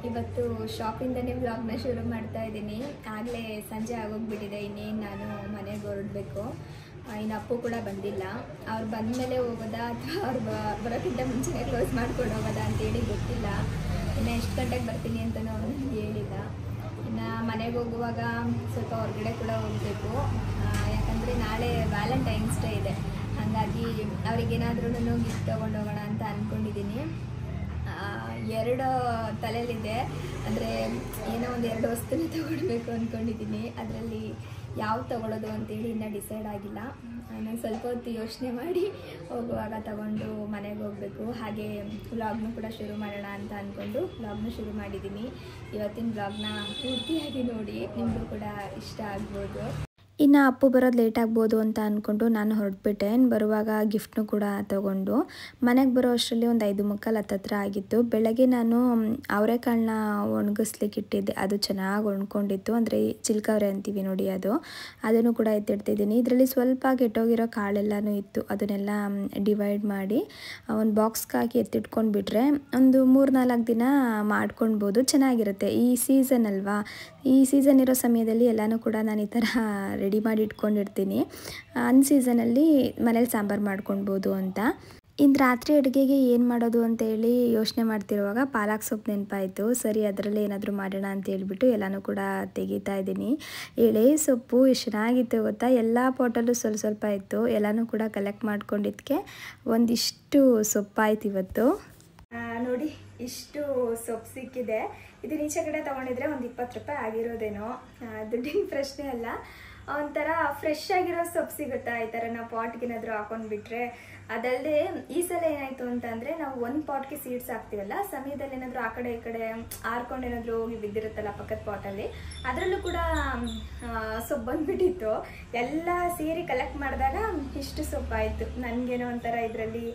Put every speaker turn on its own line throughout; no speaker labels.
ಇವತ್ತು ಶಾಪಿಂದನೇ ವ್ಲಾಗ್ನ ಶುರು ಮಾಡ್ತಾ ಇದ್ದೀನಿ. ಆಗಲೇ ಸಂಜೆ ಆಗೋಗ್ಬಿಟ್ಟಿದೆ. ಇನ್ನೇನು ನಾನು ಮನೆಗೆ ಹೊರಡಬೇಕು. ಇನ್ನು ಅಪ್ಪು ಕೂಡ ಬಂದಿಲ್ಲ. ಅವ್ರು ಬಂದಮೇಲೆ ಹೋಗೋದಾ ಅಥವಾ ಅವ್ರು ಬರೋಕ್ಕಿಂತ ಮುಂಚೆನೇ ಕ್ಲೋಸ್ ಮಾಡ್ಕೊಂಡು ಹೋಗೋದಾ ಅಂತೇಳಿ ಗೊತ್ತಿಲ್ಲ. ಇನ್ನು ಎಷ್ಟು ಗಂಟೆಗೆ ಬರ್ತೀನಿ ಅಂತಲೂ ಅವ್ರು ನನಗೆ ಹೇಳಿಲ್ಲ. ಇನ್ನು ಮನೆಗೆ ಹೋಗುವಾಗ ಸ್ವಲ್ಪ ಹೊರಗಡೆ ಕೂಡ ಹೋಗಬೇಕು. ಯಾಕಂದರೆ ನಾಳೆ ವ್ಯಾಲೆಂಟೈನ್ಸ್ ಡೇ ಇದೆ. ಹಾಗಾಗಿ ಅವ್ರಿಗೇನಾದ್ರೂ ಗಿಫ್ಟ್ ತೊಗೊಂಡು ಹೋಗೋಣ ಅಂತ ಅಂದ್ಕೊಂಡಿದ್ದೀನಿ. ಎರಡು ತಲೆಯಲ್ಲಿದೆ. ಅಂದರೆ ಏನೋ ಒಂದು 2 ವಸ್ತುನ ತೊಗೊಳ್ಬೇಕು ಅಂದ್ಕೊಂಡಿದ್ದೀನಿ. ಅದರಲ್ಲಿ ಯಾವ ತೊಗೊಳ್ಳೋದು ಅಂತೇಳಿ ಇನ್ನೂ ಡಿಸೈಡ್ ಆಗಿಲ್ಲ. ನಾನು ಸ್ವಲ್ಪ ಹೊತ್ತು ಯೋಚನೆ ಮಾಡಿ ಹೋಗುವಾಗ ತಗೊಂಡು ಮನೆಗೆ ಹೋಗಬೇಕು. ಹಾಗೆ ವ್ಲಾಗ್ನು ಕೂಡ ಶುರು ಮಾಡೋಣ ಅಂತ ಅಂದ್ಕೊಂಡು ವ್ಲಾಗ್ನ ಶುರು ಮಾಡಿದ್ದೀನಿ. ಇವತ್ತಿನ ವ್ಲಾಗ್ನ ಪೂರ್ತಿಯಾಗಿ ನೋಡಿ, ನಿಮಗೂ ಕೂಡ ಇಷ್ಟ ಆಗ್ಬೋದು.
ಇನ್ನು ಅಪ್ಪು ಬರೋದು ಲೇಟ್ ಆಗ್ಬೋದು ಅಂತ ಅಂದ್ಕೊಂಡು ನಾನು ಹೊರಟ್ಬಿಟ್ಟೆ. ಬರುವಾಗ ಗಿಫ್ಟ್ನು ಕೂಡ ತೊಗೊಂಡು ಮನೆಗೆ ಬರೋ ಅಷ್ಟರಲ್ಲಿ ಒಂದು 5:45 ಹತ್ತತ್ರ ಆಗಿತ್ತು. ಬೆಳಗ್ಗೆ ನಾನು ಅವರೆಕಾಳನ್ನ ಒಣಗಿಸ್ಲಿಕ್ಕೆ ಇಟ್ಟಿದ್ದೆ. ಅದು ಚೆನ್ನಾಗಿ ಒಣ್ಕೊಂಡಿತ್ತು. ಅಂದರೆ ಚಿಲ್ಕವ್ರೆ ಅಂತೀವಿ ನೋಡಿ, ಅದನ್ನು ಕೂಡ ಎತ್ತಿಡ್ತಿದ್ದೀನಿ. ಇದರಲ್ಲಿ ಸ್ವಲ್ಪ ಕೆಟ್ಟೋಗಿರೋ ಕಾಳೆಲ್ಲನೂ ಇತ್ತು. ಅದನ್ನೆಲ್ಲ ಡಿವೈಡ್ ಮಾಡಿ ಒಂದು ಬಾಕ್ಸ್ಗೆ ಹಾಕಿ ಎತ್ತಿಟ್ಕೊಂಡು ಬಿಟ್ರೆ ಒಂದು 3-4 ದಿನ ಮಾಡ್ಕೊಳ್ಬೋದು. ಚೆನ್ನಾಗಿರುತ್ತೆ. ಈ ಸೀಸನ್ ಅಲ್ವಾ, ಈ ಸೀಸನ್ ಇರೋ ಸಮಯದಲ್ಲಿ ಎಲ್ಲನೂ ಕೂಡ ನಾನು ಈ ಥರ ರೆಡಿ ಮಾಡಿ ಇಟ್ಕೊಂಡಿರ್ತೀನಿ. ಅನ್ ಸೀಸನಲ್ಲಿ ಮನೇಲಿ ಸಾಂಬಾರು ಮಾಡ್ಕೊಳ್ಬೋದು ಅಂತ. ಇನ್ನು ರಾತ್ರಿ ಅಡುಗೆಗೆ ಏನು ಮಾಡೋದು ಅಂತೇಳಿ ಯೋಚನೆ ಮಾಡ್ತಿರುವಾಗ ಪಾಲಕ್ ಸೊಪ್ಪು ನೆನಪಾಯಿತು. ಸರಿ, ಅದರಲ್ಲಿ ಏನಾದರೂ ಮಾಡೋಣ ಅಂತ ಹೇಳ್ಬಿಟ್ಟು ಎಲ್ಲನೂ ಕೂಡ ತೆಗಿತಾ ಇದ್ದೀನಿ. ಎಳೆ ಸೊಪ್ಪು ಎಷ್ಟು ಚೆನ್ನಾಗಿತ್ತು ಗೊತ್ತಾ. ಎಲ್ಲ ಪಾಟಲ್ಲೂ ಸ್ವಲ್ಪ ಇತ್ತು. ಎಲ್ಲನೂ ಕೂಡ ಕಲೆಕ್ಟ್ ಮಾಡ್ಕೊಂಡಿದ್ದಕ್ಕೆ ಒಂದಿಷ್ಟು ಸೊಪ್ಪಾಯ್ತು ಇವತ್ತು.
ನೋಡಿ, ಇಷ್ಟು ಸೊಪ್ಪು ಸಿಕ್ಕಿದೆ. ಇದು ಈಚೆ ಕಡೆ ತೊಗೊಂಡಿದ್ರೆ ಒಂದು 20 ರೂಪಾಯಿ ಆಗಿರೋದೇನೋ. ದುಡ್ಡಿನ ಪ್ರಶ್ನೆ ಅಲ್ಲ. ಒಂಥರ ಫ್ರೆಶ್ ಆಗಿರೋ ಸೊಪ್ಪು ಸಿಗುತ್ತಾ ಈ ಥರ ನಾವು ಪಾಟ್ಗೆ ಏನಾದರೂ ಹಾಕೊಂಡ್ಬಿಟ್ರೆ. ಅದಲ್ಲದೆ ಈ ಸಲ ಏನಾಯಿತು ಅಂತಂದರೆ, ನಾವು ಒಂದು ಪಾಟ್ಗೆ ಸೀಡ್ಸ್ ಹಾಕ್ತೀವಲ್ಲ, ಸಮಯದಲ್ಲಿ ಏನಾದರೂ ಆ ಕಡೆ ಈ ಕಡೆ ಆರ್ಕೊಂಡು ಏನಾದರೂ ಹೋಗಿ ಬಿದ್ದಿರುತ್ತಲ್ಲ ಪಕ್ಕದ ಪಾಟಲ್ಲಿ, ಅದರಲ್ಲೂ ಕೂಡ ಸೊಪ್ಪು ಬಂದುಬಿಟ್ಟಿತ್ತು. ಎಲ್ಲ ಸೇರಿ ಕಲೆಕ್ಟ್ ಮಾಡಿದಾಗ ಇಷ್ಟು ಸೊಪ್ಪಾಯಿತು. ನನಗೇನೋ ಒಂಥರ ಇದರಲ್ಲಿ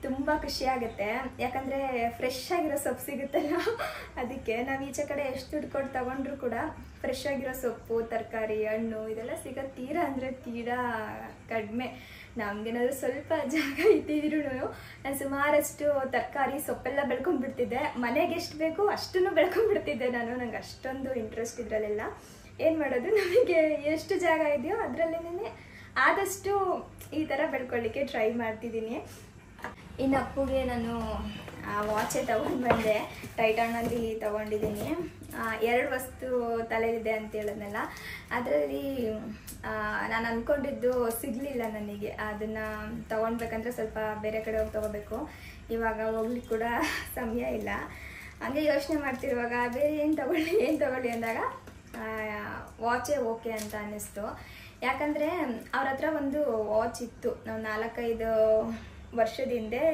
ತುಂಬ ಖುಷಿ ಆಗುತ್ತೆ. ಯಾಕಂದರೆ ಫ್ರೆಶ್ ಆಗಿರೋ ಸೊಪ್ಪು ಸಿಗುತ್ತಲ್ಲ, ಅದಕ್ಕೆ ನಾವು ಈಚೆ ಕಡೆ ಎಷ್ಟು ದುಡ್ಡು ಕೊಟ್ಟು ತೊಗೊಂಡ್ರು ಕೂಡ ಫ್ರೆಶ್ ಆಗಿರೋ ಸೊಪ್ಪು, ತರಕಾರಿ, ಹಣ್ಣು ಇದೆಲ್ಲ ಸಿಗೋದು ತೀರಾ ಕಡಿಮೆ. ನಮಗೇನಾದರೂ ಸ್ವಲ್ಪ ಜಾಗ ಇದ್ದಿದ್ರು ನಾನು ಸುಮಾರಷ್ಟು ತರಕಾರಿ ಸೊಪ್ಪೆಲ್ಲ ಬೆಳ್ಕೊಂಡ್ಬಿಡ್ತಿದ್ದೆ. ಮನೆಗೆ ಎಷ್ಟು ಬೇಕು ಅಷ್ಟನ್ನು ಬೆಳ್ಕೊಂಡ್ಬಿಡ್ತಿದ್ದೆ ನಾನು. ನಂಗೆ ಅಷ್ಟೊಂದು ಇಂಟ್ರೆಸ್ಟ್ ಇದರಲ್ಲೆಲ್ಲ. ಏನು ಮಾಡೋದು, ನಮಗೆ ಎಷ್ಟು ಜಾಗ ಇದೆಯೋ ಅದರಲ್ಲೇ ಆದಷ್ಟು ಈ ಥರ ಬೆಳ್ಕೊಳ್ಳಿಕ್ಕೆ ಟ್ರೈ ಮಾಡ್ತಿದ್ದೀನಿ. ಇನ್ನು ಅಪ್ಪುಗೆ ನಾನು ವಾಚೇ ತೊಗೊಂಡು ಬಂದೆ. ಟೈಟಾನಲ್ಲಿ ತೊಗೊಂಡಿದ್ದೀನಿ. 2 ವಸ್ತು ತಲೆಯಲ್ಲಿದೆ ಅಂತ ಹೇಳಿದ್ನಲ್ಲ, ಅದರಲ್ಲಿ ನಾನು ಅಂದ್ಕೊಂಡಿದ್ದು ಸಿಗಲಿಲ್ಲ ನನಗೆ. ಅದನ್ನು ತೊಗೊಳ್ಬೇಕಂದ್ರೆ ಸ್ವಲ್ಪ ಬೇರೆ ಕಡೆ ಹೋಗಿ ತೊಗೋಬೇಕು. ಇವಾಗ ಹೋಗ್ಲಿಕ್ಕೆ ಕೂಡ ಸಮಯ ಇಲ್ಲ. ಹಂಗೆ ಯೋಚನೆ ಮಾಡ್ತಿರುವಾಗ ಬೇರೆ ಏನು ತೊಗೊಳ್ಳಿ ಅಂದಾಗ ವಾಚೇ ಓಕೆ ಅಂತ ಅನ್ನಿಸ್ತು. ಯಾಕಂದರೆ ಅವ್ರ ಹತ್ರ ಒಂದು ವಾಚ್ ಇತ್ತು. ನಾವು 4-5 ವರ್ಷದ ಹಿಂದೆ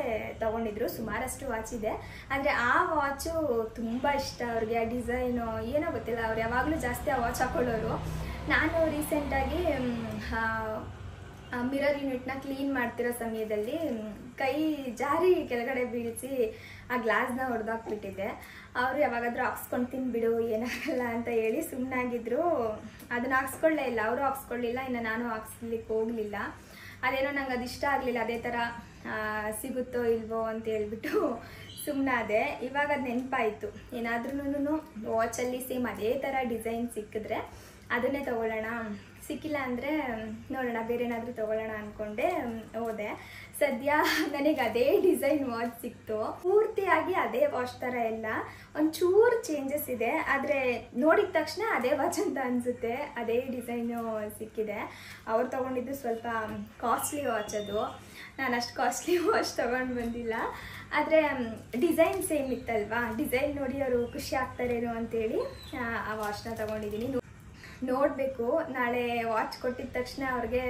ತೊಗೊಂಡಿದ್ರು. ಸುಮಾರಷ್ಟು ವಾಚ್ ಇದೆ. ಆದರೆ ಆ ವಾಚು ತುಂಬ ಇಷ್ಟ ಅವ್ರಿಗೆ. ಆ ಡಿಸೈನು ಏನೋ ಗೊತ್ತಿಲ್ಲ, ಅವ್ರು ಯಾವಾಗಲೂ ಜಾಸ್ತಿ ಆ ವಾಚ್ ಹಾಕೊಳ್ಳೋರು. ನಾನು ರೀಸೆಂಟಾಗಿ ಮಿರರ್ ಯೂನಿಟ್ನ ಕ್ಲೀನ್ ಮಾಡ್ತಿರೋ ಸಮಯದಲ್ಲಿ ಕೈ ಜಾರಿ ಕೆಳಗಡೆ ಬೀಳಿಸಿ ಆ ಗ್ಲಾಸ್ನ ಹೊಡೆದಾಕ್ಬಿಟ್ಟಿದ್ದೆ. ಅವರು ಯಾವಾಗಾದರೂ ಹಾಕ್ಸ್ಕೊಳ್ತೀನಿ ಬಿಡು, ಏನಾಗಲ್ಲ ಅಂತ ಹೇಳಿ ಸುಮ್ಮನಾಗಿದ್ರು. ಅದನ್ನ ಹಾಕ್ಸ್ಕೊಳ್ಳೇ ಇಲ್ಲ, ಅವರು ಹಾಕ್ಸ್ಕೊಳ್ಳಿಲ್ಲ, ಇನ್ನು ನಾನು ಹಾಕ್ಸ್ಲಿಕ್ಕೆ ಹೋಗಲಿಲ್ಲ. ಅದೇನೋ ನಂಗೆ ಅದು ಇಷ್ಟ ಆಗಲಿಲ್ಲ. ಅದೇ ಥರ ಸಿಗುತ್ತೋ ಇಲ್ವೋ ಅಂತ ಹೇಳ್ಬಿಟ್ಟು ಸುಮ್ಮನಾದೆ. ಇವಾಗ ಅದು ನೆನಪಾಯಿತು, ಏನಾದ್ರೂ ವಾಚಲ್ಲಿ ಸೇಮ್ ಅದೇ ಥರ ಡಿಸೈನ್ ಸಿಕ್ಕಿದ್ರೆ ಅದನ್ನೇ ತೊಗೊಳ್ಳೋಣ. ಸಿಕ್ಕಿಲ್ಲ ಅಂದರೆ ನೋಡೋಣ, ಬೇರೆ ಏನಾದರೂ ತೊಗೊಳ್ಳೋಣ ಅಂದ್ಕೊಂಡೆ ಹೋದೆ. ಸದ್ಯ ನನಗೆ ಅದೇ ಡಿಸೈನ್ ವಾಚ್ ಸಿಕ್ತು. ಪೂರ್ತಿಯಾಗಿ ಅದೇ ವಾಚ್ ಥರ ಎಲ್ಲ, ಒಂಚೂರು ಚೇಂಜಸ್ ಇದೆ. ಆದರೆ ನೋಡಿದ ತಕ್ಷಣ ಅದೇ ವಾಚ್ ಅಂತ ಅನಿಸುತ್ತೆ. ಅದೇ ಡಿಸೈನು ಸಿಕ್ಕಿದೆ. ಅವ್ರು ತೊಗೊಂಡಿದ್ದು ಸ್ವಲ್ಪ ಕಾಸ್ಟ್ಲಿ ವಾಚ್. ಅದು ನಾನು ಅಷ್ಟು ಕಾಸ್ಟ್ಲಿ ವಾಚ್ ತೊಗೊಂಡು ಬಂದಿಲ್ಲ. ಆದರೆ ಡಿಸೈನ್ ಸೇಮ್ ಇತ್ತಲ್ವಾ, ಡಿಸೈನ್ ನೋಡಿ ಅವರು ಖುಷಿ ಆಗ್ತಾರೇನೋ ಅಂತೇಳಿ ಆ ವಾಚ್ನ ತೊಗೊಂಡಿದ್ದೀನಿ. ನೋಡಬೇಕು, ನಾಳೆ ವಾಚ್ ಕೊಟ್ಟಿದ ತಕ್ಷಣ ಅವ್ರಿಗೆ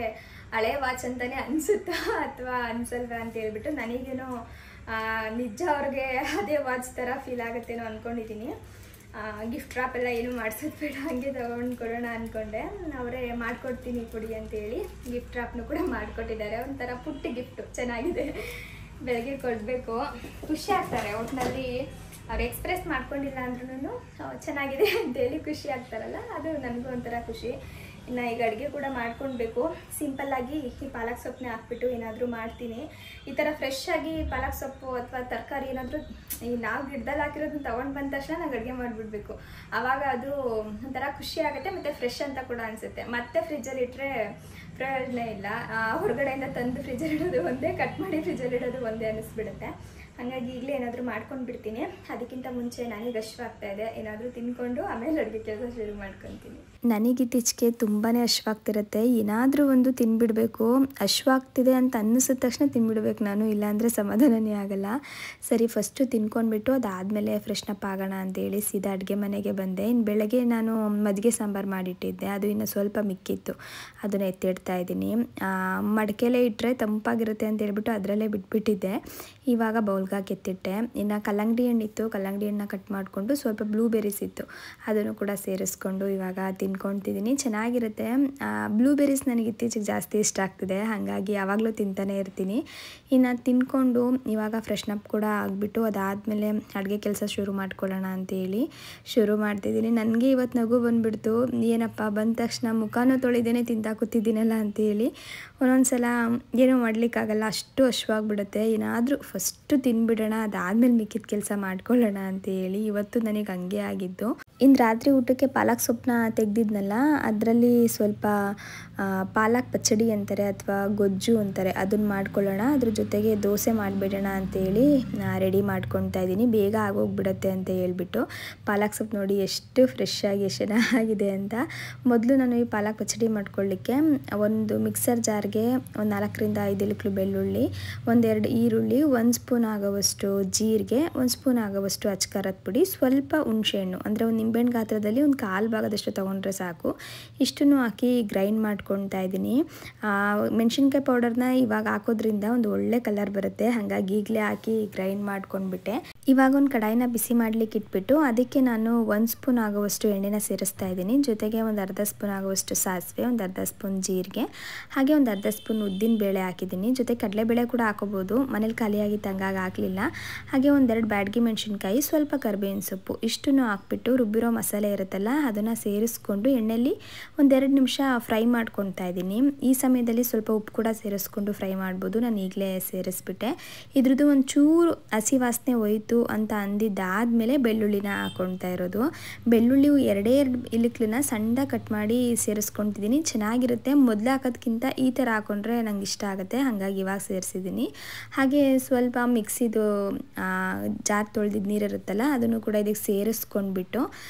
ಹಳೆ ವಾಚ್ ಅಂತಲೇ ಅನಿಸುತ್ತಾ ಅಥವಾ ಅನಿಸಲ್ವಾ ಅಂತ ಹೇಳ್ಬಿಟ್ಟು ನನಗೇನೋ ನಿಜ ಅವ್ರಿಗೆ ಅದೇ ವಾಚ್ ಥರ ಫೀಲ್ ಆಗುತ್ತೇನೋ ಅಂದ್ಕೊಂಡಿದ್ದೀನಿ. ಗಿಫ್ಟ್ ರ್ಯಾಪ್ ಎಲ್ಲ ಏನು ಮಾಡಿಸೋದು ಬೇಡ, ಹಂಗೆ ತೊಗೊಂಡು ಕೊಡೋಣ ಅಂದ್ಕೊಂಡೆ. ಅವರೇ ಮಾಡಿಕೊಡ್ತೀನಿ ಕೊಡಿ ಅಂತೇಳಿ ಗಿಫ್ಟ್ ರ್ಯಾಪ್ನು ಕೂಡ ಮಾಡಿಕೊಟ್ಟಿದ್ದಾರೆ. ಒಂಥರ ಪುಟ್ಟ ಗಿಫ್ಟು, ಚೆನ್ನಾಗಿದೆ. ಬೆಳಗ್ಗೆ ಕೊಡಬೇಕು, ಖುಷಿ ಆಗ್ತಾರೆ. ಒಟ್ಟಿನಲ್ಲಿ ಅವ್ರು ಎಕ್ಸ್ಪ್ರೆಸ್ ಮಾಡ್ಕೊಂಡಿಲ್ಲ ಅಂದ್ರೂ ಚೆನ್ನಾಗಿದೆ ಅಂತೇಳಿ ಖುಷಿ ಆಗ್ತಾರಲ್ಲ, ಅದು ನನಗೂ ಒಂಥರ ಖುಷಿ. ಇನ್ನು ಈಗ ಅಡುಗೆ ಕೂಡ ಮಾಡ್ಕೊಳ್ಬೇಕು. ಸಿಂಪಲ್ಲಾಗಿ ಈ ಪಾಲಕ್ ಸೊಪ್ಪನ್ನ ಹಾಕ್ಬಿಟ್ಟು ಏನಾದರೂ ಮಾಡ್ತೀನಿ. ಈ ಥರ ಫ್ರೆಶ್ ಆಗಿ ಪಾಲಕ್ ಸೊಪ್ಪು ಅಥವಾ ತರಕಾರಿ ಏನಾದರೂ ಈ ನಾವು ಗಿಡದಲ್ಲಿ ಹಾಕಿರೋದನ್ನ ತೊಗೊಂಡು ಬಂದ ತಕ್ಷಣ ನಂಗೆ ಅಡುಗೆ ಮಾಡಿಬಿಡ್ಬೇಕು. ಆವಾಗ ಅದು ಒಂಥರ ಖುಷಿ ಆಗುತ್ತೆ ಮತ್ತು ಫ್ರೆಶ್ ಅಂತ ಕೂಡ ಅನಿಸುತ್ತೆ. ಮತ್ತೆ ಫ್ರಿಜ್ಜಲ್ಲಿ ಇಟ್ಟರೆ ಪ್ರಯೋಜನ ಇಲ್ಲ. ಹೊರಗಡೆಯಿಂದ ತಂದು ಫ್ರಿಜ್ಜಲ್ಲಿ ಇಡೋದು ಒಂದೇ, ಕಟ್ ಮಾಡಿ ಫ್ರಿಜ್ಜಲ್ಲಿ ಇಡೋದು ಒಂದೇ ಅನ್ನಿಸ್ಬಿಡುತ್ತೆ. ಹಾಗಾಗಿ ಈಗಲೇ ಏನಾದರೂ ಮಾಡ್ಕೊಂಡು ಬಿಡ್ತೀನಿ. ಅದಕ್ಕಿಂತ ಮುಂಚೆ ನನಗೆ ಹಶ್ವಾಗ್ತಾ ಇದೆ, ಏನಾದರೂ ತಿನ್ಕೊಂಡು ಆಮೇಲೆ ಅಡುಗೆ ಕೆಲಸ ಶುರು ಮಾಡ್ಕೊತೀನಿ.
ನನಗಿತ್ತೀಚೆಗೆ ತುಂಬಾ ಹಶ್ವಾಗ್ತಿರುತ್ತೆ. ಏನಾದರೂ ಒಂದು ತಿನ್ಬಿಡಬೇಕು, ಹಶ್ವಾಗ್ತಿದೆ ಅಂತ ಅನ್ನಿಸಿದ ತಕ್ಷಣ ತಿನ್ಬಿಡ್ಬೇಕು ನಾನು, ಇಲ್ಲಾಂದರೆ ಸಮಾಧಾನನೇ ಆಗಲ್ಲ. ಸರಿ ಫಸ್ಟು ತಿನ್ಕೊಂಡ್ಬಿಟ್ಟು ಅದಾದಮೇಲೆ ಫ್ರೆಶ್ನಪ್ ಆಗೋಣ ಅಂತೇಳಿ ಸೀದಾ ಅಡುಗೆ ಮನೆಗೆ ಬಂದೆ. ಇನ್ನು ಬೆಳಗ್ಗೆ ನಾನು ಮಜ್ಜಿಗೆ ಸಾಂಬಾರು ಮಾಡಿಟ್ಟಿದ್ದೆ, ಅದು ಇನ್ನು ಸ್ವಲ್ಪ ಮಿಕ್ಕಿತ್ತು, ಅದನ್ನು ಎತ್ತಿಡ್ತಾ ಇದ್ದೀನಿ. ಮಡಿಕೆಲೇ ಇಟ್ಟರೆ ತಂಪಾಗಿರುತ್ತೆ ಅಂತ ಹೇಳ್ಬಿಟ್ಟು ಅದರಲ್ಲೇ ಬಿಟ್ಬಿಟ್ಟಿದ್ದೆ. ಇವಾಗ ಬೌಲ್ಗಾಕಿ ಎತ್ತಿಟ್ಟೆ. ಇನ್ನು ಕಲ್ಲಂಗಡಿ ಹಣ್ಣಿತ್ತು, ಕಲ್ಲಂಗಡಿ ಹಣ್ಣನ್ನ ಕಟ್ ಮಾಡಿಕೊಂಡು ಸ್ವಲ್ಪ ಬ್ಲೂಬೆರೀಸ್ ಇತ್ತು, ಅದನ್ನು ಕೂಡ ಸೇರಿಸ್ಕೊಂಡು ಇವಾಗ ತಿನ್ಕೊಳ್ತಿದ್ದೀನಿ. ಚೆನ್ನಾಗಿರುತ್ತೆ. ಬ್ಲೂಬೆರೀಸ್ ನನಗೆ ಇತ್ತೀಚೆಗೆ ಜಾಸ್ತಿ ಇಷ್ಟ ಆಗ್ತಿದೆ, ಹಾಗಾಗಿ ಯಾವಾಗಲೂ ತಿಂತಾನೆ ಇರ್ತೀನಿ. ಇನ್ನು ತಿನ್ಕೊಂಡು ಇವಾಗ ಫ್ರೆಶ್ನಪ್ ಕೂಡ ಆಗಿಬಿಟ್ಟು ಅದಾದಮೇಲೆ ಅಡುಗೆ ಕೆಲಸ ಶುರು ಮಾಡ್ಕೊಳ್ಳೋಣ ಅಂತೇಳಿ ಶುರು ಮಾಡ್ತಿದ್ದೀನಿ. ನನಗೆ ಇವತ್ತು ನಗು ಬಂದುಬಿಡ್ತು. ಏನಪ್ಪ ಬಂದ ತಕ್ಷಣ ಮುಖನೂ ತೊಳಿದೇನೆ ತಿಂತಾ ಕೂತಿದ್ದೀನಲ್ಲ ಅಂತೇಳಿ. ಒಂದೊಂದು ಸಲ ಏನೋ ಮಾಡಲಿಕ್ಕಾಗಲ್ಲ, ಅಷ್ಟು ಹಶ್ವಾಗ್ಬಿಡುತ್ತೆ. ಏನಾದರೂ ಫಸ್ಟು ತಿನ್ಬಿಡೋಣ, ಅದಾದಮೇಲೆ ಮಿಕ್ಕಿದ ಕೆಲಸ ಮಾಡ್ಕೊಳ್ಳೋಣ ಅಂತೇಳಿ ಇವತ್ತು ನನಗೆ ಹಂಗೆ ಆಗಿದ್ದು. ಇನ್ನು ರಾತ್ರಿ ಊಟಕ್ಕೆ ಪಾಲಕ್ ಸೊಪ್ಪನ್ನ ತೆಗೆದಿದ್ನಲ್ಲ, ಅದರಲ್ಲಿ ಸ್ವಲ್ಪ ಪಾಲಕ್ ಪಚ್ಚಡಿ ಅಂತಾರೆ ಅಥವಾ ಗೊಜ್ಜು ಅಂತಾರೆ, ಅದನ್ನು ಮಾಡ್ಕೊಳ್ಳೋಣ. ಅದ್ರ ಜೊತೆಗೆ ದೋಸೆ ಮಾಡಿಬಿಡೋಣ ಅಂತೇಳಿ ರೆಡಿ ಮಾಡ್ಕೊತಾ ಇದ್ದೀನಿ. ಬೇಗ ಆಗೋಗ್ಬಿಡುತ್ತೆ ಅಂತ ಹೇಳ್ಬಿಟ್ಟು. ಪಾಲಕ್ ಸೊಪ್ಪು ನೋಡಿ ಎಷ್ಟು ಫ್ರೆಶ್ ಆಗಿ ಎಷ್ಟು ಚೆನ್ನಾಗಿದೆ ಅಂತ. ಮೊದಲು ನಾನು ಈ ಪಾಲಕ್ ಪಚ್ಚಡಿ ಮಾಡ್ಕೊಳ್ಳಿಕ್ಕೆ ಒಂದು ಮಿಕ್ಸರ್ ಜಾರ್ಗೆ ಒಂದು 4ರಿಂದ 5 ಇಲಕ್ಲು ಬೆಳ್ಳುಳ್ಳಿ, 1-2 ಈರುಳ್ಳಿ, 1 ಸ್ಪೂನ್ ಆಗೋವಷ್ಟು ಜೀರಿಗೆ, 1 ಸ್ಪೂನ್ ಆಗೋವಷ್ಟು ಅಚ್ಕಾರದ ಪುಡಿ, ಸ್ವಲ್ಪ ಹುಣಸೆಹಣ್ಣು ಅಂದರೆ ಒಂದು ನಿಂಬೆಹಣ್ಣು ಗಾತ್ರದಲ್ಲಿ ಒಂದು 1/4 ಭಾಗದಷ್ಟು ತೊಗೊಂಡ್ರೆ ಸಾಕು. ಇಷ್ಟನ್ನು ಹಾಕಿ ಗ್ರೈಂಡ್ ಮಾಡ್ಕೊತಾ ಇದ್ದೀನಿ. ಮೆಣಸಿನ್ಕಾಯಿ ಪೌಡರ್ನ ಇವಾಗ ಹಾಕೋದ್ರಿಂದ ಒಂದು ಒಳ್ಳೆ ಕಲರ್ ಬರುತ್ತೆ, ಹಾಗಾಗಿ ಈಗಲೇ ಹಾಕಿ ಗ್ರೈಂಡ್ ಮಾಡ್ಕೊಂಡ್ಬಿಟ್ಟೆ. ಇವಾಗ ಒಂದು ಕಡಾಯಿನ ಬಿಸಿ ಮಾಡಲಿಕ್ಕೆ ಇಟ್ಬಿಟ್ಟು ಅದಕ್ಕೆ ನಾನು 1 ಸ್ಪೂನ್ ಆಗುವಷ್ಟು ಎಣ್ಣೆನ ಸೇರಿಸ್ತಾ ಇದ್ದೀನಿ. ಜೊತೆಗೆ ಒಂದು ಅರ್ಧ ಸ್ಪೂನ್ ಆಗುವಷ್ಟು ಸಾಸಿವೆ, ಒಂದು ಅರ್ಧ ಸ್ಪೂನ್ ಜೀರಿಗೆ, ಹಾಗೆ ಒಂದು ಅರ್ಧ ಸ್ಪೂನ್ ಉದ್ದಿನ ಬೇಳೆ ಹಾಕಿದ್ದೀನಿ. ಜೊತೆ ಕಡಲೆಬೇಳೆ ಕೂಡ ಹಾಕೋಬೋದು, ಮನೇಲಿ ಖಾಲಿಯಾಗಿತ್ತು ಹಂಗಾಗಿ ಹಾಕಲಿಲ್ಲ. ಹಾಗೆ 1-2 ಬ್ಯಾಡಗಿ ಮೆಣಸಿನ್ಕಾಯಿ, ಸ್ವಲ್ಪ ಕರಿಬೇವಿನ ಸೊಪ್ಪು, ಇಷ್ಟನ್ನು ಹಾಕ್ಬಿಟ್ಟು ರುಬ್ಬಿರೋ ಮಸಾಲೆ ಇರುತ್ತಲ್ಲ ಅದನ್ನು ಸೇರಿಸ್ಕೊಂಡು ಎಣ್ಣೆಯಲ್ಲಿ 1-2 ನಿಮಿಷ ಫ್ರೈ ಮಾಡ್ಕೊತಾ ಇದ್ದೀನಿ. ಈ ಸಮಯದಲ್ಲಿ ಸ್ವಲ್ಪ ಉಪ್ಪು ಕೂಡ ಸೇರಿಸ್ಕೊಂಡು ಫ್ರೈ ಮಾಡ್ಬೋದು. ನಾನು ಈಗಲೇ ಸೇರಿಸ್ಬಿಟ್ಟೆ. ಇದ್ರದ್ದು ಒಂಚೂರು ಹಸಿ ವಾಸನೆ ಹೋಯಿತು ಅಂತ ಅಂದಿದ್ದಾದಮೇಲೆ ಬೆಳ್ಳುಳ್ಳಿನ ಹಾಕ್ಕೊಳ್ತಾ ಇರೋದು. ಬೆಳ್ಳುಳ್ಳಿ 2 ಇಲಕ್ಲನ್ನ ಸಣ್ಣದಾಗಿ ಕಟ್ ಮಾಡಿ ಸೇರಿಸ್ಕೊತಿದ್ದೀನಿ. ಚೆನ್ನಾಗಿರುತ್ತೆ. ಮೊದಲು ಹಾಕೋದಕ್ಕಿಂತ ಈ ಥರ ಹಾಕ್ಕೊಂಡ್ರೆ ನಂಗೆ ಇಷ್ಟ ಆಗುತ್ತೆ, ಹಾಗಾಗಿ ಇವಾಗ ಸೇರಿಸಿದ್ದೀನಿ. ಹಾಗೆ ಸ್ವಲ್ಪ ಮಿಕ್ಸಿದು ಜಾರ್ ತೊಳೆದಿದ್ದು ನೀರಿರುತ್ತಲ್ಲ ಅದನ್ನು ಕೂಡ ಇದಕ್ಕೆ ಸೇರಿಸ್ಕೊಂಡ್ಬಿಟ್ಟು